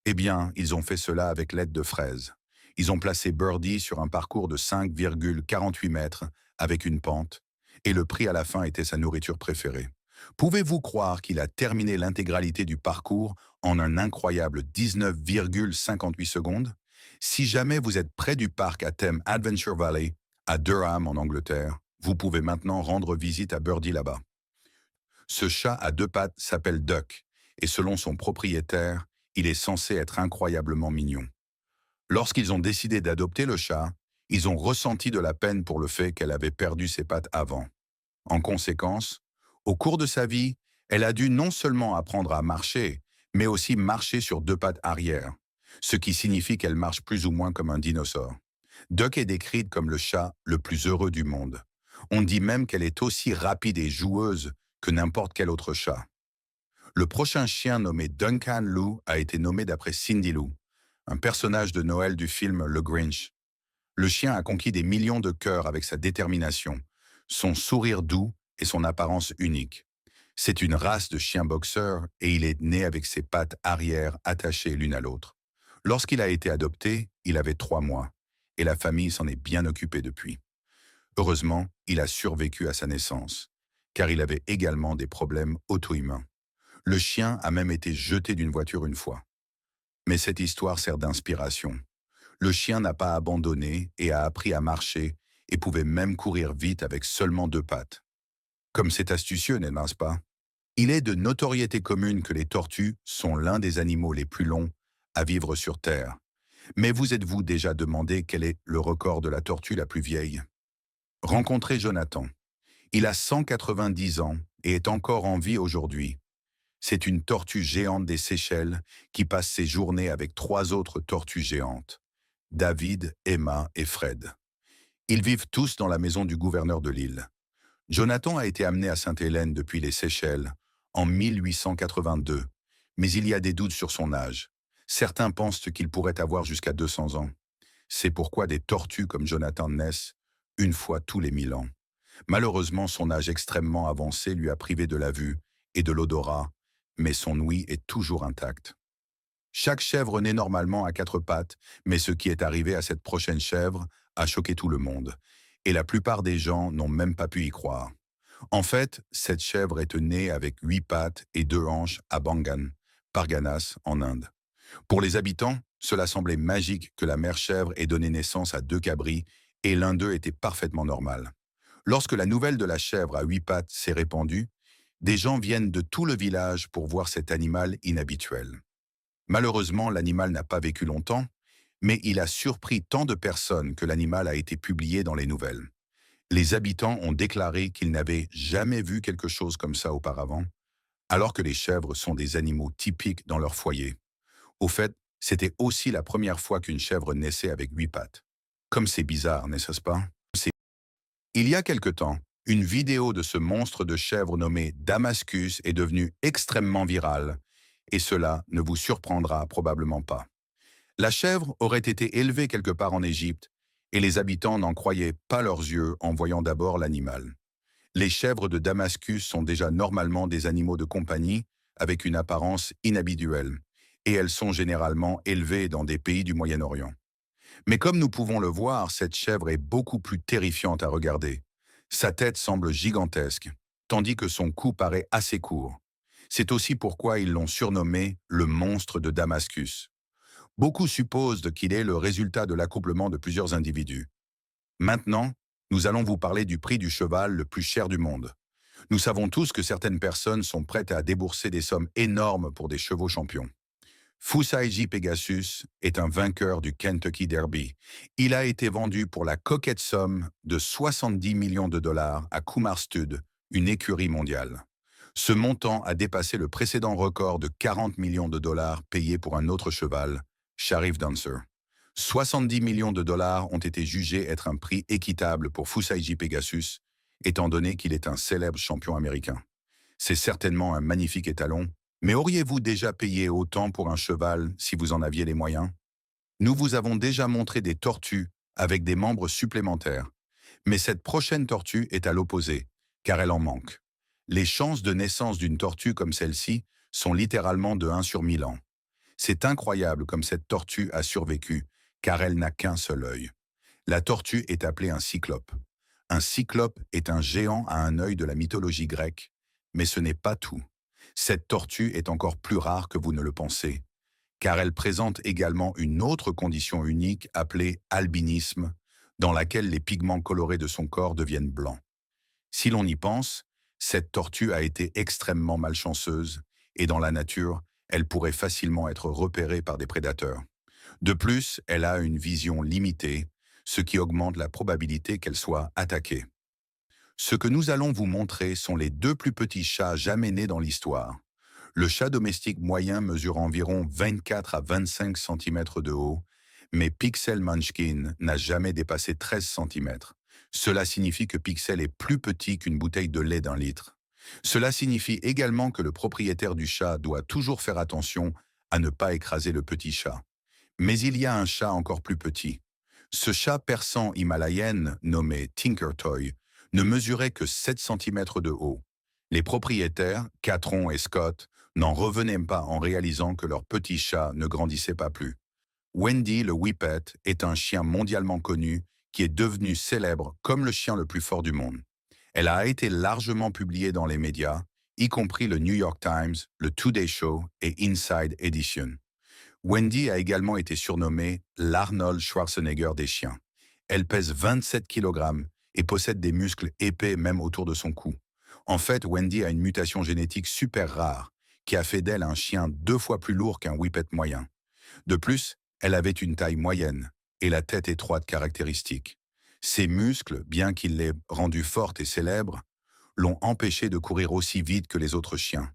Eh bien, ils ont fait cela avec l'aide de fraises. Ils ont placé Birdie sur un parcours de 5,48 mètres avec une pente, et le prix à la fin était sa nourriture préférée. Pouvez-vous croire qu'il a terminé l'intégralité du parcours en un incroyable 19,58 secondes? Si jamais vous êtes près du parc à thème Adventure Valley, à Durham en Angleterre, vous pouvez maintenant rendre visite à Birdie là-bas. Ce chat à 2 pattes s'appelle Duck, et selon son propriétaire, il est censé être incroyablement mignon. Lorsqu'ils ont décidé d'adopter le chat, ils ont ressenti de la peine pour le fait qu'elle avait perdu ses pattes avant. En conséquence, au cours de sa vie, elle a dû non seulement apprendre à marcher, mais aussi marcher sur 2 pattes arrière, ce qui signifie qu'elle marche plus ou moins comme un dinosaure. Duck est décrite comme le chat le plus heureux du monde. On dit même qu'elle est aussi rapide et joueuse que n'importe quel autre chat. Le prochain chien nommé Duncan Lou a été nommé d'après Cindy Lou, un personnage de Noël du film Le Grinch. Le chien a conquis des millions de cœurs avec sa détermination, son sourire doux et son apparence unique. C'est une race de chiens boxeurs et il est né avec ses pattes arrière attachées l'une à l'autre. Lorsqu'il a été adopté, il avait 3 mois et la famille s'en est bien occupée depuis. Heureusement, il a survécu à sa naissance, car il avait également des problèmes auto-immuns. Le chien a même été jeté d'une voiture une fois. Mais cette histoire sert d'inspiration. Le chien n'a pas abandonné et a appris à marcher et pouvait même courir vite avec seulement 2 pattes. Comme c'est astucieux, n'est-ce pas? Il est de notoriété commune que les tortues sont l'un des animaux les plus longs à vivre sur Terre. Mais vous êtes-vous déjà demandé quel est le record de la tortue la plus vieille? Rencontrez Jonathan. Il a 190 ans et est encore en vie aujourd'hui. C'est une tortue géante des Seychelles qui passe ses journées avec 3 autres tortues géantes, David, Emma et Fred. Ils vivent tous dans la maison du gouverneur de l'île. Jonathan a été amené à Sainte-Hélène depuis les Seychelles en 1882, mais il y a des doutes sur son âge. Certains pensent qu'il pourrait avoir jusqu'à 200 ans. C'est pourquoi des tortues comme Jonathan naissent une fois tous les 1000 ans. Malheureusement, son âge extrêmement avancé lui a privé de la vue et de l'odorat, mais son ouïe est toujours intacte. Chaque chèvre naît normalement à 4 pattes, mais ce qui est arrivé à cette prochaine chèvre a choqué tout le monde, et la plupart des gens n'ont même pas pu y croire. En fait, cette chèvre est née avec 8 pattes et 2 hanches à Bangan, Parganas, en Inde. Pour les habitants, cela semblait magique que la mère chèvre ait donné naissance à 2 cabris, et l'un d'eux était parfaitement normal. Lorsque la nouvelle de la chèvre à 8 pattes s'est répandue, des gens viennent de tout le village pour voir cet animal inhabituel. Malheureusement, l'animal n'a pas vécu longtemps, mais il a surpris tant de personnes que l'animal a été publié dans les nouvelles. Les habitants ont déclaré qu'ils n'avaient jamais vu quelque chose comme ça auparavant, alors que les chèvres sont des animaux typiques dans leur foyer. Au fait, c'était aussi la première fois qu'une chèvre naissait avec 8 pattes. Comme c'est bizarre, n'est-ce pas? Il y a quelque temps, une vidéo de ce monstre de chèvre nommé Damascus est devenue extrêmement virale, et cela ne vous surprendra probablement pas. La chèvre aurait été élevée quelque part en Égypte, et les habitants n'en croyaient pas leurs yeux en voyant d'abord l'animal. Les chèvres de Damascus sont déjà normalement des animaux de compagnie avec une apparence inhabituelle, et elles sont généralement élevées dans des pays du Moyen-Orient. Mais comme nous pouvons le voir, cette chèvre est beaucoup plus terrifiante à regarder. Sa tête semble gigantesque, tandis que son cou paraît assez court. C'est aussi pourquoi ils l'ont surnommé le monstre de Damascus. Beaucoup supposent qu'il est le résultat de l'accouplement de plusieurs individus. Maintenant, nous allons vous parler du prix du cheval le plus cher du monde. Nous savons tous que certaines personnes sont prêtes à débourser des sommes énormes pour des chevaux champions. Fusaiji Pegasus est un vainqueur du Kentucky Derby. Il a été vendu pour la coquette somme de 70 millions de dollars à Kumar Stud, une écurie mondiale. Ce montant a dépassé le précédent record de 40 millions de dollars payé pour un autre cheval, Sharif Dancer. 70 millions de dollars ont été jugés être un prix équitable pour Fusaiji Pegasus, étant donné qu'il est un célèbre champion américain. C'est certainement un magnifique étalon, mais auriez-vous déjà payé autant pour un cheval si vous en aviez les moyens? Nous vous avons déjà montré des tortues avec des membres supplémentaires, mais cette prochaine tortue est à l'opposé, car elle en manque. Les chances de naissance d'une tortue comme celle-ci sont littéralement de 1 sur 1000 ans. C'est incroyable comme cette tortue a survécu, car elle n'a qu'un seul œil. La tortue est appelée un cyclope. Un cyclope est un géant à un œil de la mythologie grecque, mais ce n'est pas tout. Cette tortue est encore plus rare que vous ne le pensez, car elle présente également une autre condition unique appelée albinisme, dans laquelle les pigments colorés de son corps deviennent blancs. Si l'on y pense, cette tortue a été extrêmement malchanceuse, et dans la nature, elle pourrait facilement être repérée par des prédateurs. De plus, elle a une vision limitée, ce qui augmente la probabilité qu'elle soit attaquée. Ce que nous allons vous montrer sont les 2 plus petits chats jamais nés dans l'histoire. Le chat domestique moyen mesure environ 24 à 25 cm de haut, mais Pixel Munchkin n'a jamais dépassé 13 cm. Cela signifie que Pixel est plus petit qu'une bouteille de lait d'1 litre. Cela signifie également que le propriétaire du chat doit toujours faire attention à ne pas écraser le petit chat. Mais il y a un chat encore plus petit. Ce chat persan himalayenne, nommé Tinker Toy, ne mesurait que 7 cm de haut. Les propriétaires, Catron et Scott, n'en revenaient pas en réalisant que leur petit chat ne grandissait pas plus. Wendy le Whippet est un chien mondialement connu qui est devenu célèbre comme le chien le plus fort du monde. Elle a été largement publiée dans les médias, y compris le New York Times, le Today Show et Inside Edition. Wendy a également été surnommée l'Arnold Schwarzenegger des chiens. Elle pèse 27 kg et possède des muscles épais même autour de son cou. En fait, Wendy a une mutation génétique super rare qui a fait d'elle un chien 2 fois plus lourd qu'un Whippet moyen. De plus, elle avait une taille moyenne et la tête étroite caractéristique. Ses muscles, bien qu'il l'ait rendue forte et célèbre, l'ont empêchée de courir aussi vite que les autres chiens.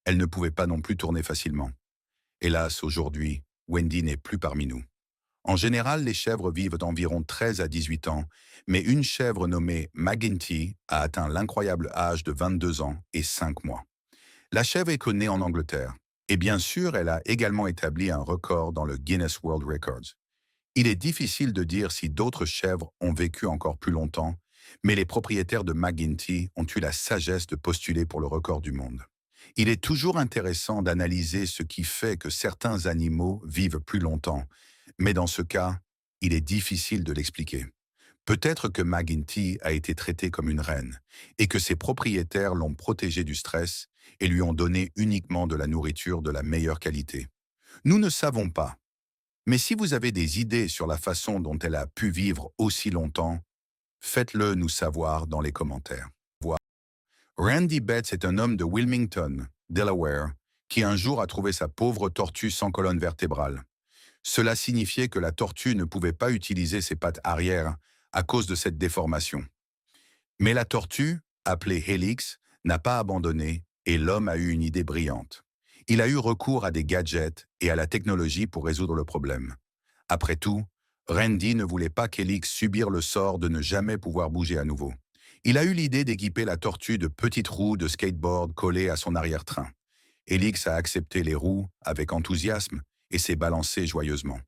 Elle ne pouvait pas non plus tourner facilement. Hélas, aujourd'hui, Wendy n'est plus parmi nous. En général, les chèvres vivent d'environ 13 à 18 ans, mais une chèvre nommée McGinty a atteint l'incroyable âge de 22 ans et 5 mois. La chèvre est connue en Angleterre, et bien sûr, elle a également établi un record dans le Guinness World Records. Il est difficile de dire si d'autres chèvres ont vécu encore plus longtemps, mais les propriétaires de McGinty ont eu la sagesse de postuler pour le record du monde. Il est toujours intéressant d'analyser ce qui fait que certains animaux vivent plus longtemps, mais dans ce cas, il est difficile de l'expliquer. Peut-être que McGinty a été traitée comme une reine et que ses propriétaires l'ont protégée du stress et lui ont donné uniquement de la nourriture de la meilleure qualité. Nous ne savons pas. Mais si vous avez des idées sur la façon dont elle a pu vivre aussi longtemps, faites-le nous savoir dans les commentaires. Randy Betts est un homme de Wilmington, Delaware, qui un jour a trouvé sa pauvre tortue sans colonne vertébrale. Cela signifiait que la tortue ne pouvait pas utiliser ses pattes arrière à cause de cette déformation. Mais la tortue, appelée Helix, n'a pas abandonné et l'homme a eu une idée brillante. Il a eu recours à des gadgets et à la technologie pour résoudre le problème. Après tout, Randy ne voulait pas qu'Helix subir le sort de ne jamais pouvoir bouger à nouveau. Il a eu l'idée d'équiper la tortue de petites roues de skateboard collées à son arrière-train. Helix a accepté les roues avec enthousiasme et s'est balancé joyeusement.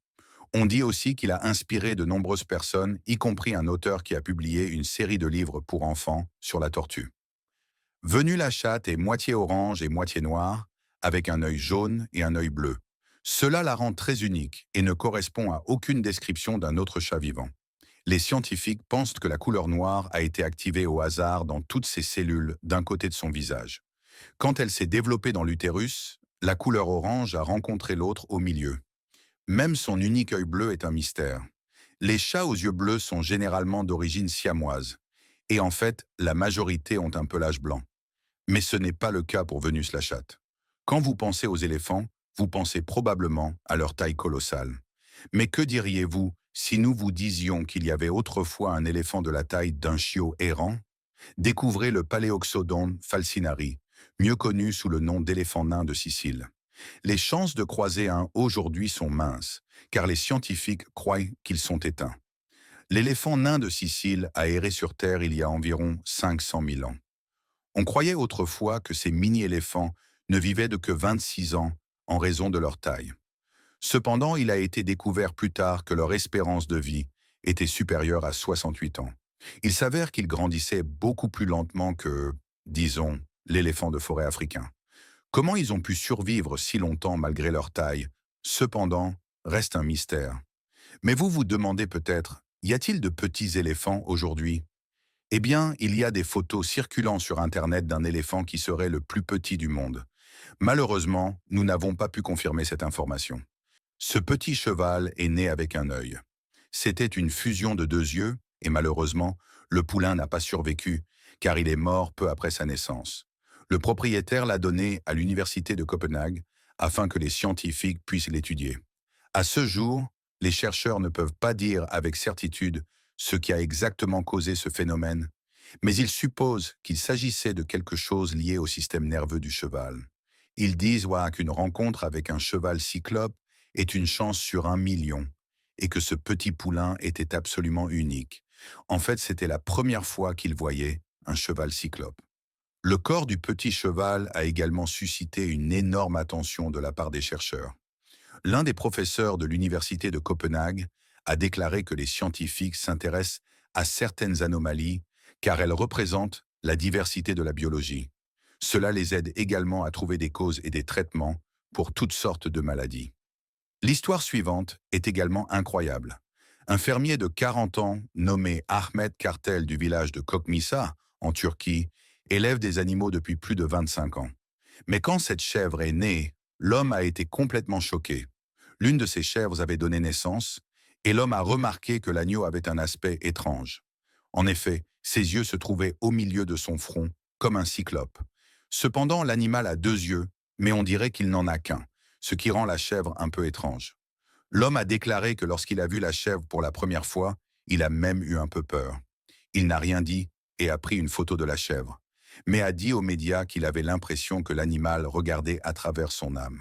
On dit aussi qu'il a inspiré de nombreuses personnes, y compris un auteur qui a publié une série de livres pour enfants sur la tortue. Venue la chatte est moitié orange et moitié noire, avec un œil jaune et un œil bleu. Cela la rend très unique et ne correspond à aucune description d'un autre chat vivant. Les scientifiques pensent que la couleur noire a été activée au hasard dans toutes ses cellules d'un côté de son visage. Quand elle s'est développée dans l'utérus, la couleur orange a rencontré l'autre au milieu. Même son unique œil bleu est un mystère. Les chats aux yeux bleus sont généralement d'origine siamoise. Et en fait, la majorité ont un pelage blanc. Mais ce n'est pas le cas pour Vénus la chatte. Quand vous pensez aux éléphants, vous pensez probablement à leur taille colossale. Mais que diriez-vous si nous vous disions qu'il y avait autrefois un éléphant de la taille d'un chiot errant? Découvrez le Paléoxodon falcinari, mieux connu sous le nom d'éléphant nain de Sicile. Les chances de croiser un aujourd'hui sont minces, car les scientifiques croient qu'ils sont éteints. L'éléphant nain de Sicile a erré sur Terre il y a environ 500 000 ans. On croyait autrefois que ces mini-éléphants ne vivaient de que 26 ans en raison de leur taille. Cependant, il a été découvert plus tard que leur espérance de vie était supérieure à 68 ans. Il s'avère qu'ils grandissaient beaucoup plus lentement que, disons, l'éléphant de forêt africain. Comment ils ont pu survivre si longtemps malgré leur taille, cependant, reste un mystère. Mais vous vous demandez peut-être, y a-t-il de petits éléphants aujourd'hui? Eh bien, il y a des photos circulant sur Internet d'un éléphant qui serait le plus petit du monde. Malheureusement, nous n'avons pas pu confirmer cette information. Ce petit cheval est né avec un œil. C'était une fusion de 2 yeux, et malheureusement, le poulain n'a pas survécu, car il est mort peu après sa naissance. Le propriétaire l'a donné à l'université de Copenhague, afin que les scientifiques puissent l'étudier. À ce jour, les chercheurs ne peuvent pas dire avec certitude ce qui a exactement causé ce phénomène, mais ils supposent qu'il s'agissait de quelque chose lié au système nerveux du cheval. Ils disent qu'une rencontre avec un cheval cyclope est une chance sur 1 million, et que ce petit poulain était absolument unique. En fait, c'était la première fois qu'il voyait un cheval cyclope. Le corps du petit cheval a également suscité une énorme attention de la part des chercheurs. L'un des professeurs de l'université de Copenhague a déclaré que les scientifiques s'intéressent à certaines anomalies car elles représentent la diversité de la biologie. Cela les aide également à trouver des causes et des traitements pour toutes sortes de maladies. L'histoire suivante est également incroyable. Un fermier de 40 ans, nommé Ahmet Kartel du village de Kokmisa, en Turquie, élève des animaux depuis plus de 25 ans. Mais quand cette chèvre est née, l'homme a été complètement choqué. L'une de ces chèvres avait donné naissance, et l'homme a remarqué que l'agneau avait un aspect étrange. En effet, ses yeux se trouvaient au milieu de son front, comme un cyclope. Cependant, l'animal a 2 yeux, mais on dirait qu'il n'en a qu'un, ce qui rend la chèvre un peu étrange. L'homme a déclaré que lorsqu'il a vu la chèvre pour la première fois, il a même eu un peu peur. Il n'a rien dit et a pris une photo de la chèvre, mais a dit aux médias qu'il avait l'impression que l'animal regardait à travers son âme.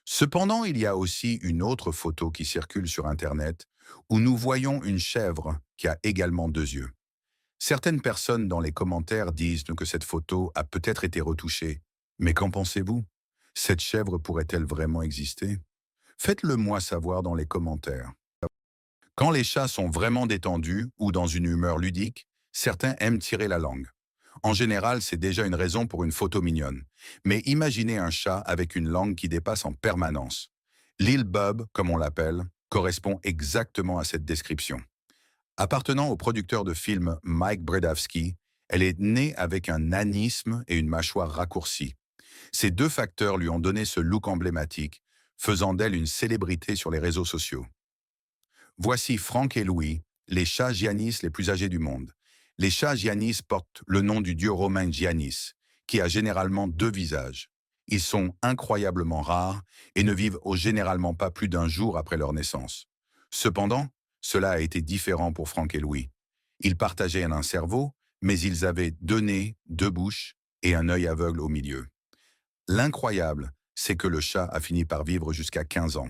Cependant, il y a aussi une autre photo qui circule sur Internet où nous voyons une chèvre qui a également 2 yeux. Certaines personnes dans les commentaires disent que cette photo a peut-être été retouchée. Mais qu'en pensez-vous? Cette chèvre pourrait-elle vraiment exister? Faites-le moi savoir dans les commentaires. Quand les chats sont vraiment détendus ou dans une humeur ludique, certains aiment tirer la langue. En général, c'est déjà une raison pour une photo mignonne. Mais imaginez un chat avec une langue qui dépasse en permanence. Lil Bub, comme on l'appelle, correspond exactement à cette description. Appartenant au producteur de films Mike Bredavsky, elle est née avec un nanisme et une mâchoire raccourcie. Ces 2 facteurs lui ont donné ce look emblématique, faisant d'elle une célébrité sur les réseaux sociaux. Voici Frank et Louis, les chats Giannis les plus âgés du monde. Les chats Giannis portent le nom du dieu romain Giannis, qui a généralement 2 visages. Ils sont incroyablement rares et ne vivent généralement pas plus d'1 jour après leur naissance. Cependant, cela a été différent pour Frank et Louis. Ils partageaient un cerveau, mais ils avaient 2 nez, 2 bouches et un œil aveugle au milieu. L'incroyable, c'est que le chat a fini par vivre jusqu'à 15 ans.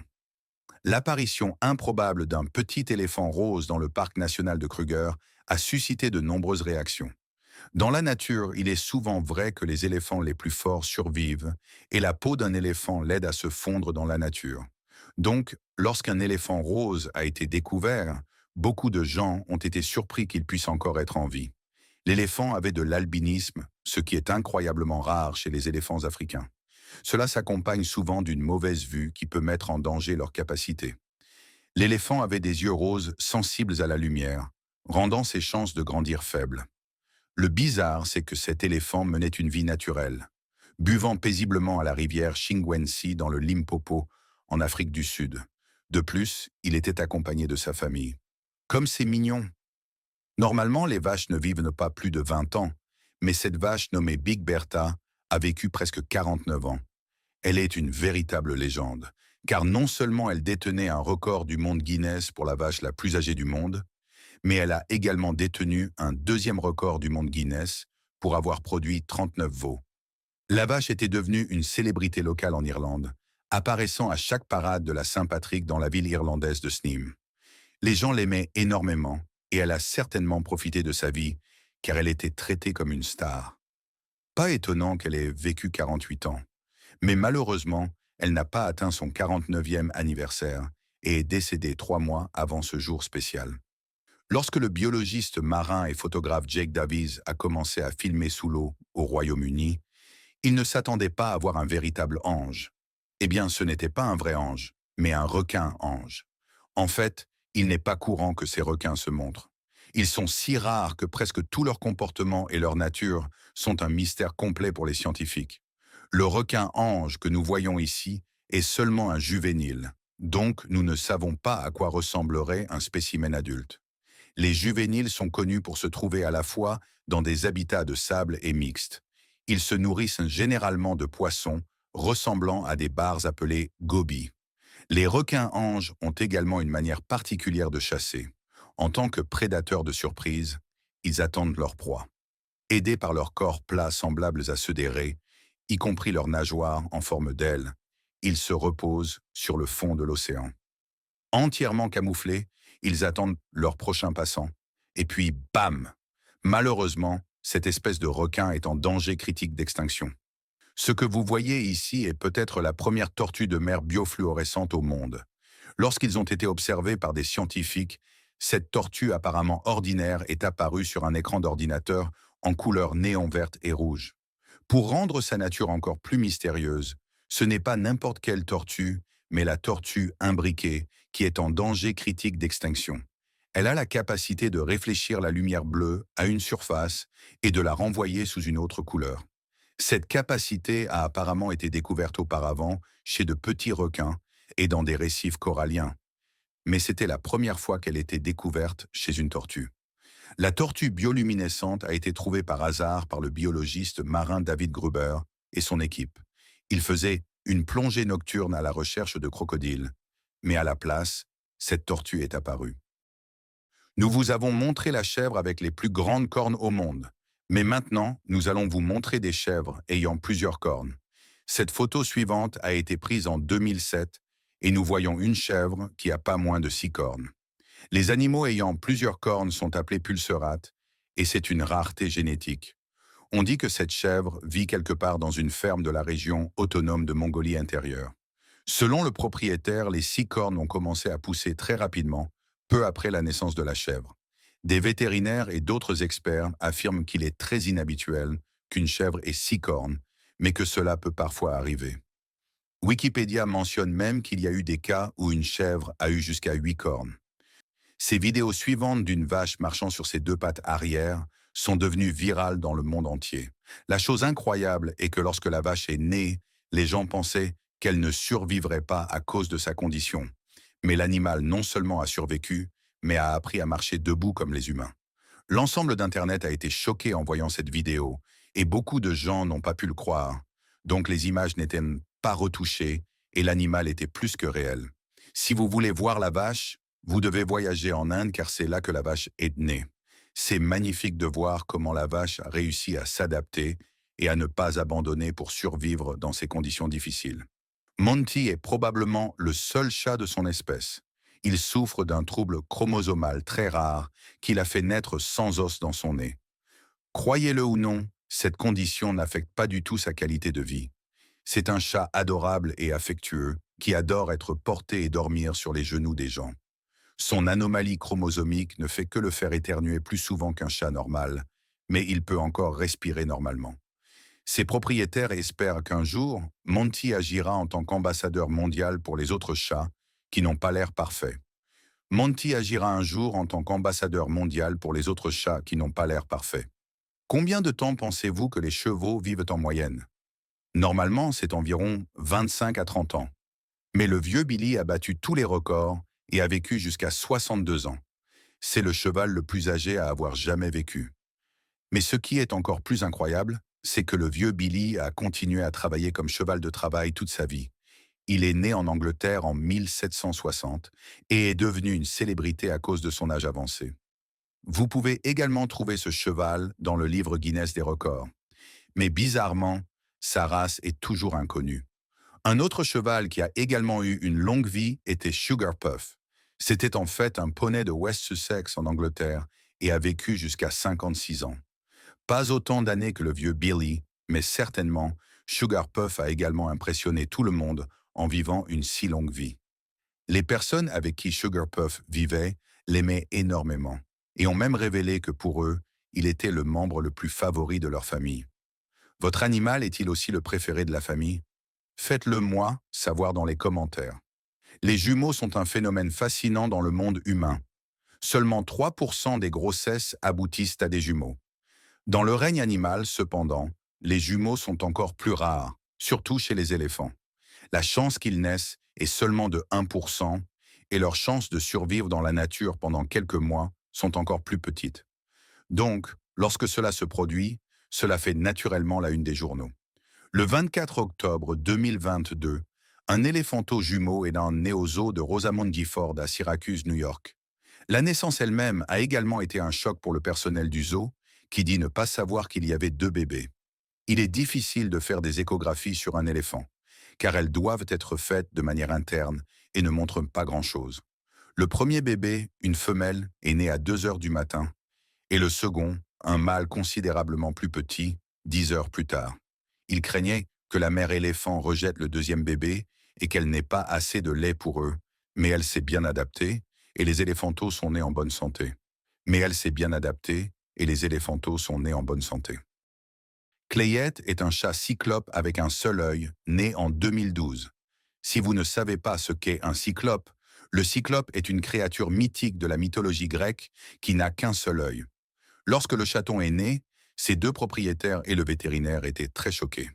L'apparition improbable d'un petit éléphant rose dans le parc national de Kruger a suscité de nombreuses réactions. Dans la nature, il est souvent vrai que les éléphants les plus forts survivent et la peau d'un éléphant l'aide à se fondre dans la nature. Donc, lorsqu'un éléphant rose a été découvert, beaucoup de gens ont été surpris qu'il puisse encore être en vie. L'éléphant avait de l'albinisme, ce qui est incroyablement rare chez les éléphants africains. Cela s'accompagne souvent d'une mauvaise vue qui peut mettre en danger leurs capacités. L'éléphant avait des yeux roses sensibles à la lumière, rendant ses chances de grandir faibles. Le bizarre, c'est que cet éléphant menait une vie naturelle, buvant paisiblement à la rivière Chingwensi dans le Limpopo, en Afrique du Sud. De plus, il était accompagné de sa famille. Comme c'est mignon! Normalement, les vaches ne vivent pas plus de 20 ans, mais cette vache nommée Big Bertha a vécu presque 49 ans. Elle est une véritable légende, car non seulement elle détenait un record du monde Guinness pour la vache la plus âgée du monde, mais elle a également détenu un 2e record du monde Guinness pour avoir produit 39 veaux. La vache était devenue une célébrité locale en Irlande, apparaissant à chaque parade de la Saint-Patrick dans la ville irlandaise de Sneem. Les gens l'aimaient énormément et elle a certainement profité de sa vie, car elle était traitée comme une star. Pas étonnant qu'elle ait vécu 48 ans, mais malheureusement, elle n'a pas atteint son 49e anniversaire et est décédée 3 mois avant ce jour spécial. Lorsque le biologiste marin et photographe Jake Davies a commencé à filmer sous l'eau au Royaume-Uni, il ne s'attendait pas à voir un véritable ange. Eh bien, ce n'était pas un vrai ange, mais un requin-ange. En fait, il n'est pas courant que ces requins se montrent. Ils sont si rares que presque tout leur comportement et leur nature sont un mystère complet pour les scientifiques. Le requin-ange que nous voyons ici est seulement un juvénile, donc nous ne savons pas à quoi ressemblerait un spécimen adulte. Les juvéniles sont connus pour se trouver à la fois dans des habitats de sable et mixtes. Ils se nourrissent généralement de poissons ressemblant à des bars appelés gobies. Les requins-anges ont également une manière particulière de chasser. En tant que prédateurs de surprise, ils attendent leur proie. Aidés par leurs corps plats semblables à ceux des raies, y compris leurs nageoires en forme d'ailes, ils se reposent sur le fond de l'océan. Entièrement camouflés, ils attendent leur prochain passant. Et puis, bam! Malheureusement, cette espèce de requin est en danger critique d'extinction. Ce que vous voyez ici est peut-être la première tortue de mer biofluorescente au monde. Lorsqu'ils ont été observés par des scientifiques, cette tortue apparemment ordinaire est apparue sur un écran d'ordinateur en couleur néon verte et rouge. Pour rendre sa nature encore plus mystérieuse, ce n'est pas n'importe quelle tortue, mais la tortue imbriquée, qui est en danger critique d'extinction. Elle a la capacité de réfléchir la lumière bleue à une surface et de la renvoyer sous une autre couleur. Cette capacité a apparemment été découverte auparavant chez de petits requins et dans des récifs coralliens, mais c'était la première fois qu'elle était découverte chez une tortue. La tortue bioluminescente a été trouvée par hasard par le biologiste marin David Gruber et son équipe. Il faisait une plongée nocturne à la recherche de crocodiles, mais à la place, cette tortue est apparue. Nous vous avons montré la chèvre avec les plus grandes cornes au monde, mais maintenant, nous allons vous montrer des chèvres ayant plusieurs cornes. Cette photo suivante a été prise en 2007 et nous voyons une chèvre qui a pas moins de 6 cornes. Les animaux ayant plusieurs cornes sont appelés pulserates et c'est une rareté génétique. On dit que cette chèvre vit quelque part dans une ferme de la région autonome de Mongolie intérieure. Selon le propriétaire, les 6 cornes ont commencé à pousser très rapidement, peu après la naissance de la chèvre. Des vétérinaires et d'autres experts affirment qu'il est très inhabituel qu'une chèvre ait 6 cornes, mais que cela peut parfois arriver. Wikipédia mentionne même qu'il y a eu des cas où une chèvre a eu jusqu'à 8 cornes. Ces vidéos suivantes d'une vache marchant sur ses 2 pattes arrière sont devenues virales dans le monde entier. La chose incroyable est que lorsque la vache est née, les gens pensaient qu'elle ne survivrait pas à cause de sa condition. Mais l'animal non seulement a survécu, mais a appris à marcher debout comme les humains. L'ensemble d'Internet a été choqué en voyant cette vidéo, et beaucoup de gens n'ont pas pu le croire. Donc les images n'étaient pas retouchées, et l'animal était plus que réel. Si vous voulez voir la vache, vous devez voyager en Inde car c'est là que la vache est née. C'est magnifique de voir comment la vache a réussi à s'adapter et à ne pas abandonner pour survivre dans ces conditions difficiles. Monty est probablement le seul chat de son espèce. Il souffre d'un trouble chromosomal très rare qui l'a fait naître sans os dans son nez. Croyez-le ou non, cette condition n'affecte pas du tout sa qualité de vie. C'est un chat adorable et affectueux qui adore être porté et dormir sur les genoux des gens. Son anomalie chromosomique ne fait que le faire éternuer plus souvent qu'un chat normal, mais il peut encore respirer normalement. Ses propriétaires espèrent qu'un jour, Monty agira en tant qu'ambassadeur mondial pour les autres chats qui n'ont pas l'air parfaits. Monty agira un jour en tant qu'ambassadeur mondial pour les autres chats qui n'ont pas l'air parfaits. Combien de temps pensez-vous que les chevaux vivent en moyenne? Normalement, c'est environ 25 à 30 ans. Mais le vieux Billy a battu tous les records et a vécu jusqu'à 62 ans. C'est le cheval le plus âgé à avoir jamais vécu. Mais ce qui est encore plus incroyable, c'est que le vieux Billy a continué à travailler comme cheval de travail toute sa vie. Il est né en Angleterre en 1760 et est devenu une célébrité à cause de son âge avancé. Vous pouvez également trouver ce cheval dans le livre Guinness des records. Mais bizarrement, sa race est toujours inconnue. Un autre cheval qui a également eu une longue vie était Sugar Puff. C'était en fait un poney de West Sussex en Angleterre et a vécu jusqu'à 56 ans. Pas autant d'années que le vieux Billy, mais certainement, Sugar Puff a également impressionné tout le monde en vivant une si longue vie. Les personnes avec qui Sugar Puff vivait l'aimaient énormément et ont même révélé que pour eux, il était le membre le plus favori de leur famille. Votre animal est-il aussi le préféré de la famille? Faites-le moi savoir dans les commentaires. Les jumeaux sont un phénomène fascinant dans le monde humain. Seulement 3% des grossesses aboutissent à des jumeaux. Dans le règne animal, cependant, les jumeaux sont encore plus rares, surtout chez les éléphants. La chance qu'ils naissent est seulement de 1% et leurs chances de survivre dans la nature pendant quelques mois sont encore plus petites. Donc, lorsque cela se produit, cela fait naturellement la une des journaux. Le 24 octobre 2022, un éléphanteau jumeau est né au zoo de Rosamond Gifford à Syracuse, New York. La naissance elle-même a également été un choc pour le personnel du zoo, qui dit ne pas savoir qu'il y avait 2 bébés. Il est difficile de faire des échographies sur un éléphant, car elles doivent être faites de manière interne et ne montrent pas grand-chose. Le premier bébé, une femelle, est né à 2 heures du matin, et le second, un mâle considérablement plus petit, 10 heures plus tard. Il craignait que la mère éléphant rejette le deuxième bébé et qu'elle n'ait pas assez de lait pour eux, mais elle s'est bien adaptée et les éléphanteaux sont nés en bonne santé. Mais elle s'est bien adaptée et les éléphanteaux sont nés en bonne santé. Clayette est un chat cyclope avec un seul œil, né en 2012. Si vous ne savez pas ce qu'est un cyclope, le cyclope est une créature mythique de la mythologie grecque qui n'a qu'un seul œil. Lorsque le chaton est né, ses deux propriétaires et le vétérinaire étaient très choqués.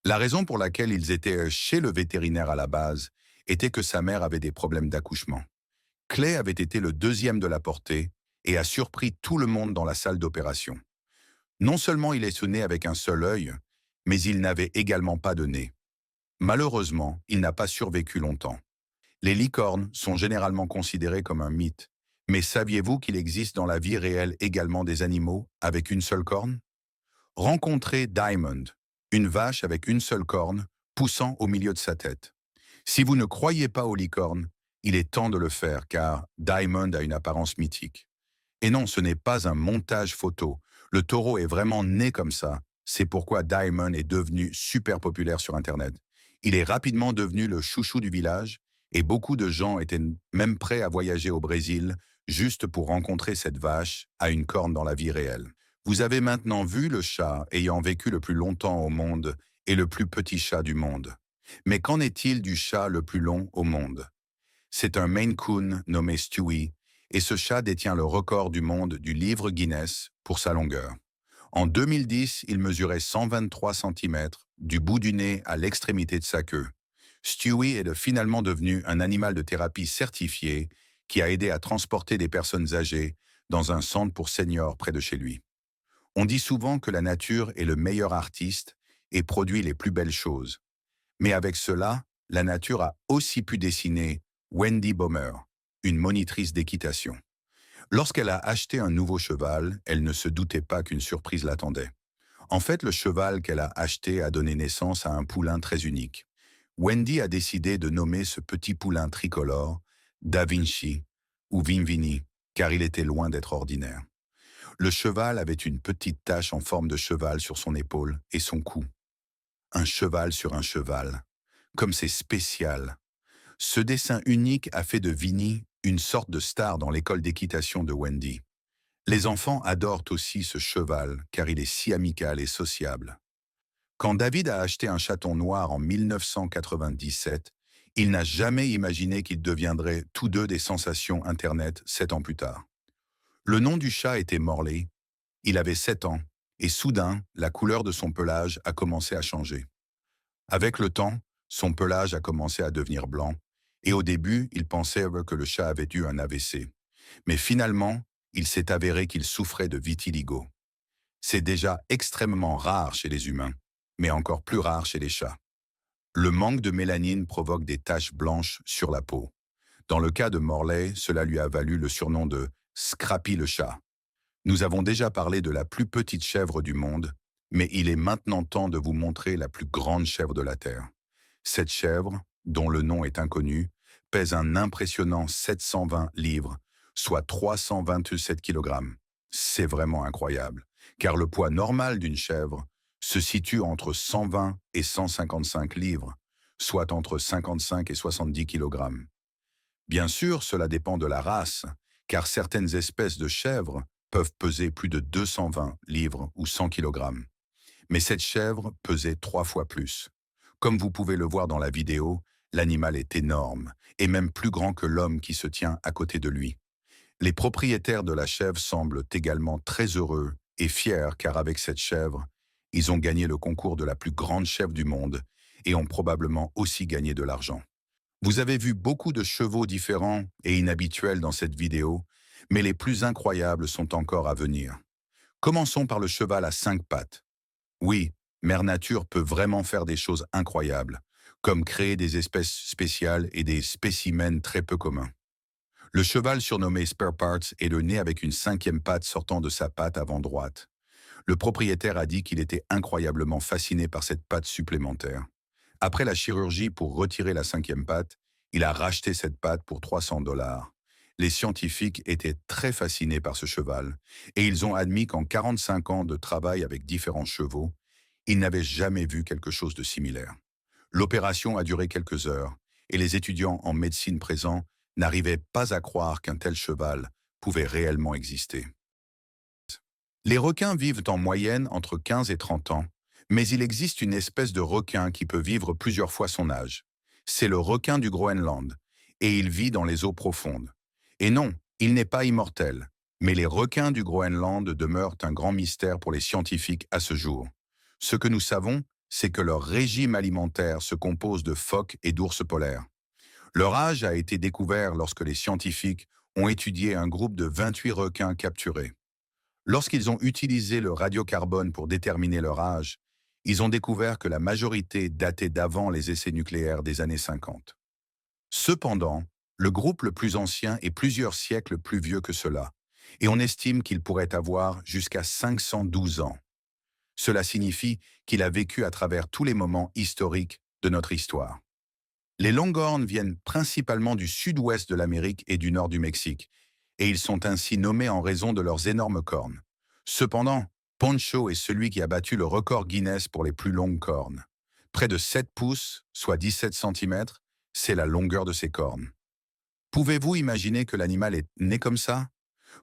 La raison pour laquelle ils étaient chez le vétérinaire à la base était que sa mère avait des problèmes d'accouchement. Clay avait été le deuxième de la portée et a surpris tout le monde dans la salle d'opération. Non seulement il est né avec un seul œil, mais il n'avait également pas de nez. Malheureusement, il n'a pas survécu longtemps. Les licornes sont généralement considérées comme un mythe, mais saviez-vous qu'il existe dans la vie réelle également des animaux avec une seule corne? Rencontrez Diamond, une vache avec une seule corne, poussant au milieu de sa tête. Si vous ne croyez pas aux licornes, il est temps de le faire car Diamond a une apparence mythique. Et non, ce n'est pas un montage photo. Le taureau est vraiment né comme ça. C'est pourquoi Diamond est devenu super populaire sur Internet. Il est rapidement devenu le chouchou du village et beaucoup de gens étaient même prêts à voyager au Brésil juste pour rencontrer cette vache à une corne dans la vie réelle. Vous avez maintenant vu le chat ayant vécu le plus longtemps au monde et le plus petit chat du monde. Mais qu'en est-il du chat le plus long au monde? C'est un Maine Coon nommé Stewie, et ce chat détient le record du monde du livre Guinness pour sa longueur. En 2010, il mesurait 123 cm, du bout du nez à l'extrémité de sa queue. Stewie est finalement devenu un animal de thérapie certifié qui a aidé à transporter des personnes âgées dans un centre pour seniors près de chez lui. On dit souvent que la nature est le meilleur artiste et produit les plus belles choses. Mais avec cela, la nature a aussi pu dessiner Wendy Bomer, une monitrice d'équitation. Lorsqu'elle a acheté un nouveau cheval, elle ne se doutait pas qu'une surprise l'attendait. En fait, le cheval qu'elle a acheté a donné naissance à un poulain très unique. Wendy a décidé de nommer ce petit poulain tricolore Da Vinci ou Vinvini, car il était loin d'être ordinaire. Le cheval avait une petite tache en forme de cheval sur son épaule et son cou. Un cheval sur un cheval. Comme c'est spécial. Ce dessin unique a fait de Vinny une sorte de star dans l'école d'équitation de Wendy. Les enfants adorent aussi ce cheval car il est si amical et sociable. Quand David a acheté un chaton noir en 1997, il n'a jamais imaginé qu'ils deviendraient tous deux des sensations Internet 7 ans plus tard. Le nom du chat était Morley. Il avait 7 ans et soudain, la couleur de son pelage a commencé à changer. Avec le temps, son pelage a commencé à devenir blanc et au début, il pensait que le chat avait eu un AVC. Mais finalement, il s'est avéré qu'il souffrait de vitiligo. C'est déjà extrêmement rare chez les humains, mais encore plus rare chez les chats. Le manque de mélanine provoque des taches blanches sur la peau. Dans le cas de Morley, cela lui a valu le surnom de Scrappy le chat. Nous avons déjà parlé de la plus petite chèvre du monde, mais il est maintenant temps de vous montrer la plus grande chèvre de la Terre. Cette chèvre, dont le nom est inconnu, pèse un impressionnant 720 livres, soit 327 kg. C'est vraiment incroyable, car le poids normal d'une chèvre se situe entre 120 et 155 livres, soit entre 55 et 70 kg. Bien sûr, cela dépend de la race, car certaines espèces de chèvres peuvent peser plus de 220 livres ou 100 kg. Mais cette chèvre pesait 3 fois plus. Comme vous pouvez le voir dans la vidéo, l'animal est énorme, et même plus grand que l'homme qui se tient à côté de lui. Les propriétaires de la chèvre semblent également très heureux et fiers car avec cette chèvre, ils ont gagné le concours de la plus grande chèvre du monde et ont probablement aussi gagné de l'argent. Vous avez vu beaucoup de chevaux différents et inhabituels dans cette vidéo, mais les plus incroyables sont encore à venir. Commençons par le cheval à 5 pattes. Oui, Mère Nature peut vraiment faire des choses incroyables, comme créer des espèces spéciales et des spécimens très peu communs. Le cheval surnommé Spare Parts est le né avec une 5e patte sortant de sa patte avant droite. Le propriétaire a dit qu'il était incroyablement fasciné par cette patte supplémentaire. Après la chirurgie pour retirer la 5e patte, il a racheté cette patte pour 300 $. Les scientifiques étaient très fascinés par ce cheval et ils ont admis qu'en 45 ans de travail avec différents chevaux, ils n'avaient jamais vu quelque chose de similaire. L'opération a duré quelques heures et les étudiants en médecine présents n'arrivaient pas à croire qu'un tel cheval pouvait réellement exister. Les requins vivent en moyenne entre 15 et 30 ans, Mais il existe une espèce de requin qui peut vivre plusieurs fois son âge. C'est le requin du Groenland, et il vit dans les eaux profondes. Et non, il n'est pas immortel, mais les requins du Groenland demeurent un grand mystère pour les scientifiques à ce jour. Ce que nous savons, c'est que leur régime alimentaire se compose de phoques et d'ours polaires. Leur âge a été découvert lorsque les scientifiques ont étudié un groupe de 28 requins capturés. Lorsqu'ils ont utilisé le radiocarbone pour déterminer leur âge, ils ont découvert que la majorité datait d'avant les essais nucléaires des années 50. Cependant, le groupe le plus ancien est plusieurs siècles plus vieux que cela, et on estime qu'il pourrait avoir jusqu'à 512 ans. Cela signifie qu'il a vécu à travers tous les moments historiques de notre histoire. Les longhorns viennent principalement du sud-ouest de l'Amérique et du nord du Mexique, et ils sont ainsi nommés en raison de leurs énormes cornes. Cependant, Poncho est celui qui a battu le record Guinness pour les plus longues cornes. Près de 7 pouces, soit 17 cm, c'est la longueur de ses cornes. Pouvez-vous imaginer que l'animal est né comme ça?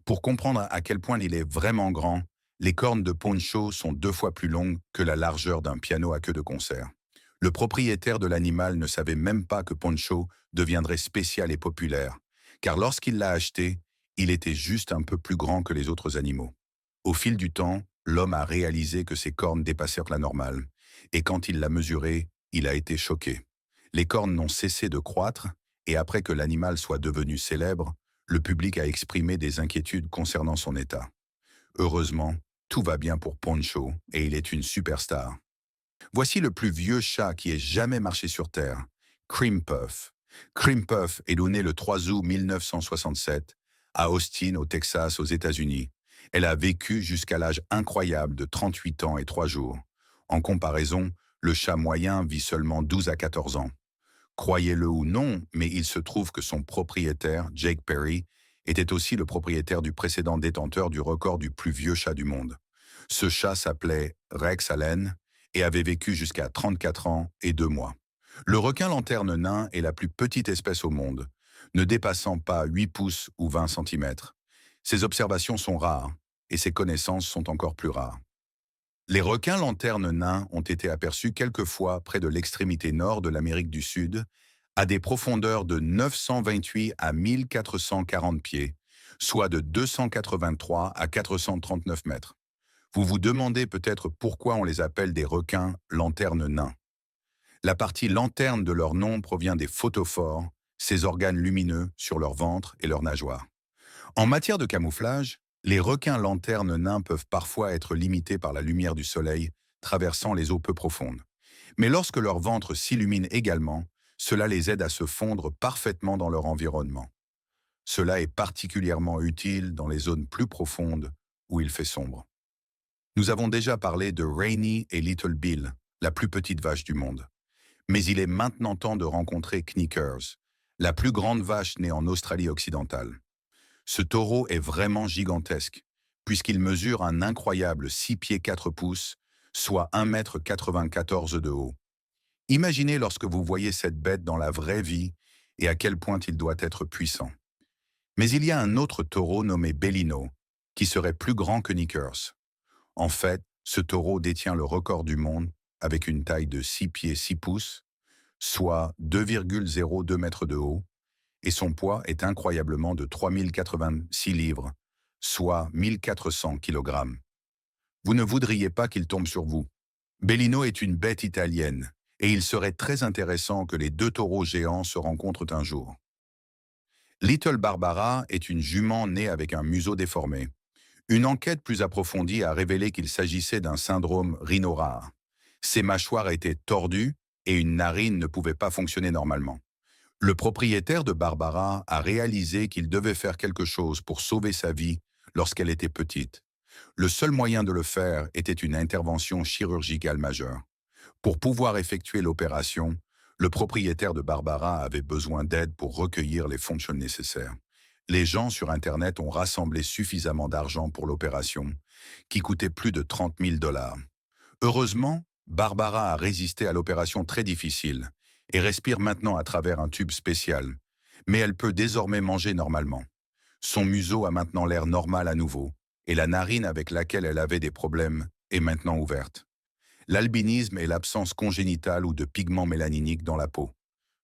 Pour comprendre à quel point il est vraiment grand, les cornes de Poncho sont 2 fois plus longues que la largeur d'un piano à queue de concert. Le propriétaire de l'animal ne savait même pas que Poncho deviendrait spécial et populaire, car lorsqu'il l'a acheté, il était juste un peu plus grand que les autres animaux. Au fil du temps, l'homme a réalisé que ses cornes dépassèrent la normale, et quand il l'a mesuré, il a été choqué. Les cornes n'ont cessé de croître, et après que l'animal soit devenu célèbre, le public a exprimé des inquiétudes concernant son état. Heureusement, tout va bien pour Poncho, et il est une superstar. Voici le plus vieux chat qui ait jamais marché sur Terre, Cream Puff. Cream Puff est née le 3 août 1967 à Austin, au Texas, aux États-Unis. Elle a vécu jusqu'à l'âge incroyable de 38 ans et 3 jours. En comparaison, le chat moyen vit seulement 12 à 14 ans. Croyez-le ou non, mais il se trouve que son propriétaire, Jake Perry, était aussi le propriétaire du précédent détenteur du record du plus vieux chat du monde. Ce chat s'appelait Rex Allen et avait vécu jusqu'à 34 ans et 2 mois. Le requin lanterne nain est la plus petite espèce au monde, ne dépassant pas 8 pouces ou 20 cm. Ces observations sont rares, et ces connaissances sont encore plus rares. Les requins lanternes nains ont été aperçus quelquefois près de l'extrémité nord de l'Amérique du Sud, à des profondeurs de 928 à 1440 pieds, soit de 283 à 439 mètres. Vous vous demandez peut-être pourquoi on les appelle des requins lanternes nains. La partie lanterne de leur nom provient des photophores, ces organes lumineux sur leur ventre et leurs nageoires. En matière de camouflage, les requins lanternes nains peuvent parfois être limités par la lumière du soleil traversant les eaux peu profondes. Mais lorsque leur ventre s'illumine également, cela les aide à se fondre parfaitement dans leur environnement. Cela est particulièrement utile dans les zones plus profondes où il fait sombre. Nous avons déjà parlé de Rainy et Little Bill, la plus petite vache du monde. Mais il est maintenant temps de rencontrer Knickers, la plus grande vache née en Australie occidentale. Ce taureau est vraiment gigantesque, puisqu'il mesure un incroyable 6 pieds 4 pouces, soit 1,94 m de haut. Imaginez lorsque vous voyez cette bête dans la vraie vie et à quel point il doit être puissant. Mais il y a un autre taureau nommé Bellino, qui serait plus grand que Knickers. En fait, ce taureau détient le record du monde avec une taille de 6 pieds 6 pouces, soit 2,02 mètres de haut, et son poids est incroyablement de 3086 livres, soit 1400 kg. Vous ne voudriez pas qu'il tombe sur vous. Bellino est une bête italienne, et il serait très intéressant que les 2 taureaux géants se rencontrent un jour. Little Barbara est une jument née avec un museau déformé. Une enquête plus approfondie a révélé qu'il s'agissait d'un syndrome rhino rare. Ses mâchoires étaient tordues et une narine ne pouvait pas fonctionner normalement. Le propriétaire de Barbara a réalisé qu'il devait faire quelque chose pour sauver sa vie lorsqu'elle était petite. Le seul moyen de le faire était une intervention chirurgicale majeure. Pour pouvoir effectuer l'opération, le propriétaire de Barbara avait besoin d'aide pour recueillir les fonds nécessaires. Les gens sur Internet ont rassemblé suffisamment d'argent pour l'opération, qui coûtait plus de 30 000 $. Heureusement, Barbara a résisté à l'opération très difficile et respire maintenant à travers un tube spécial, mais elle peut désormais manger normalement. Son museau a maintenant l'air normal à nouveau, et la narine avec laquelle elle avait des problèmes est maintenant ouverte. L'albinisme est l'absence congénitale ou de pigments mélaniniques dans la peau.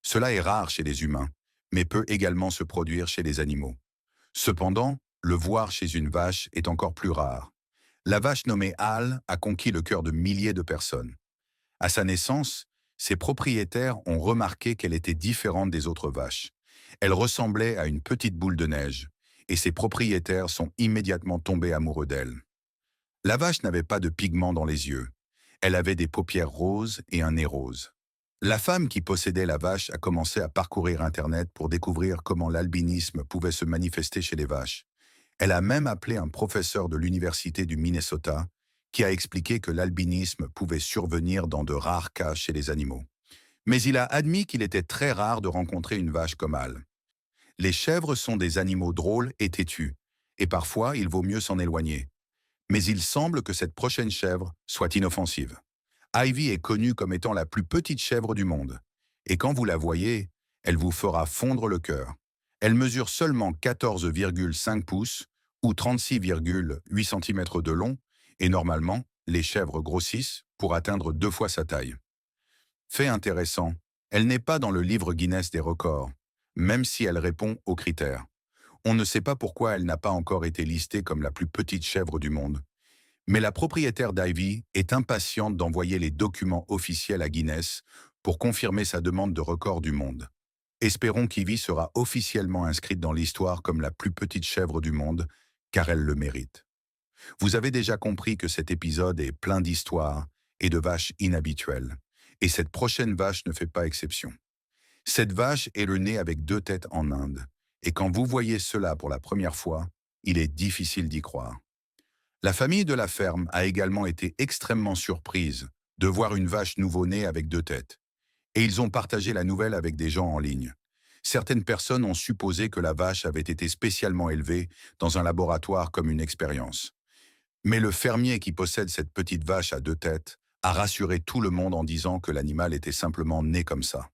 Cela est rare chez les humains, mais peut également se produire chez les animaux. Cependant, le voir chez une vache est encore plus rare. La vache nommée Hal a conquis le cœur de milliers de personnes. À sa naissance, ses propriétaires ont remarqué qu'elle était différente des autres vaches. Elle ressemblait à une petite boule de neige, et ses propriétaires sont immédiatement tombés amoureux d'elle. La vache n'avait pas de pigments dans les yeux. Elle avait des paupières roses et un nez rose. La femme qui possédait la vache a commencé à parcourir Internet pour découvrir comment l'albinisme pouvait se manifester chez les vaches. Elle a même appelé un professeur de l'Université du Minnesota qui a expliqué que l'albinisme pouvait survenir dans de rares cas chez les animaux. Mais il a admis qu'il était très rare de rencontrer une vache comme Al. Les chèvres sont des animaux drôles et têtus, et parfois il vaut mieux s'en éloigner. Mais il semble que cette prochaine chèvre soit inoffensive. Ivy est connue comme étant la plus petite chèvre du monde. Et quand vous la voyez, elle vous fera fondre le cœur. Elle mesure seulement 14,5 pouces ou 36,8 cm de long, et normalement, les chèvres grossissent pour atteindre 2 fois sa taille. Fait intéressant, elle n'est pas dans le livre Guinness des records, même si elle répond aux critères. On ne sait pas pourquoi elle n'a pas encore été listée comme la plus petite chèvre du monde. Mais la propriétaire d'Ivy est impatiente d'envoyer les documents officiels à Guinness pour confirmer sa demande de record du monde. Espérons qu'Ivy sera officiellement inscrite dans l'histoire comme la plus petite chèvre du monde, car elle le mérite. Vous avez déjà compris que cet épisode est plein d'histoires et de vaches inhabituelles. Et cette prochaine vache ne fait pas exception. Cette vache est le nez avec 2 têtes en Inde. Et quand vous voyez cela pour la première fois, il est difficile d'y croire. La famille de la ferme a également été extrêmement surprise de voir une vache nouveau-née avec 2 têtes. Et ils ont partagé la nouvelle avec des gens en ligne. Certaines personnes ont supposé que la vache avait été spécialement élevée dans un laboratoire comme une expérience. Mais le fermier qui possède cette petite vache à 2 têtes a rassuré tout le monde en disant que l'animal était simplement né comme ça.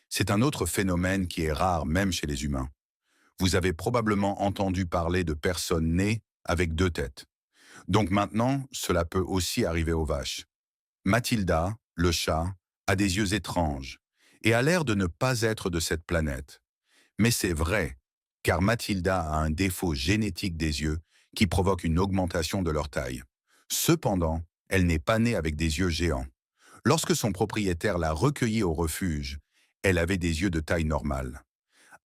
C'est un autre phénomène qui est rare même chez les humains. Vous avez probablement entendu parler de personnes nées avec 2 têtes. Donc maintenant, cela peut aussi arriver aux vaches. Mathilda, le chat, a des yeux étranges et a l'air de ne pas être de cette planète. Mais c'est vrai, car Mathilda a un défaut génétique des yeux qui provoque une augmentation de leur taille. Cependant, elle n'est pas née avec des yeux géants. Lorsque son propriétaire l'a recueillie au refuge, elle avait des yeux de taille normale.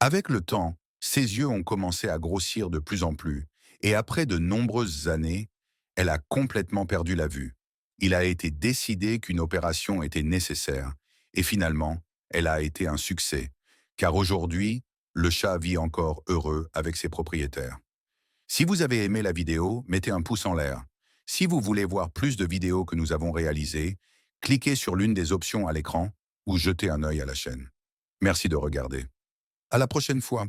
Avec le temps, ses yeux ont commencé à grossir de plus en plus, et après de nombreuses années, elle a complètement perdu la vue. Il a été décidé qu'une opération était nécessaire, et finalement, elle a été un succès, car aujourd'hui, le chat vit encore heureux avec ses propriétaires. Si vous avez aimé la vidéo, mettez un pouce en l'air. Si vous voulez voir plus de vidéos que nous avons réalisées, cliquez sur l'une des options à l'écran ou jetez un œil à la chaîne. Merci de regarder. À la prochaine fois.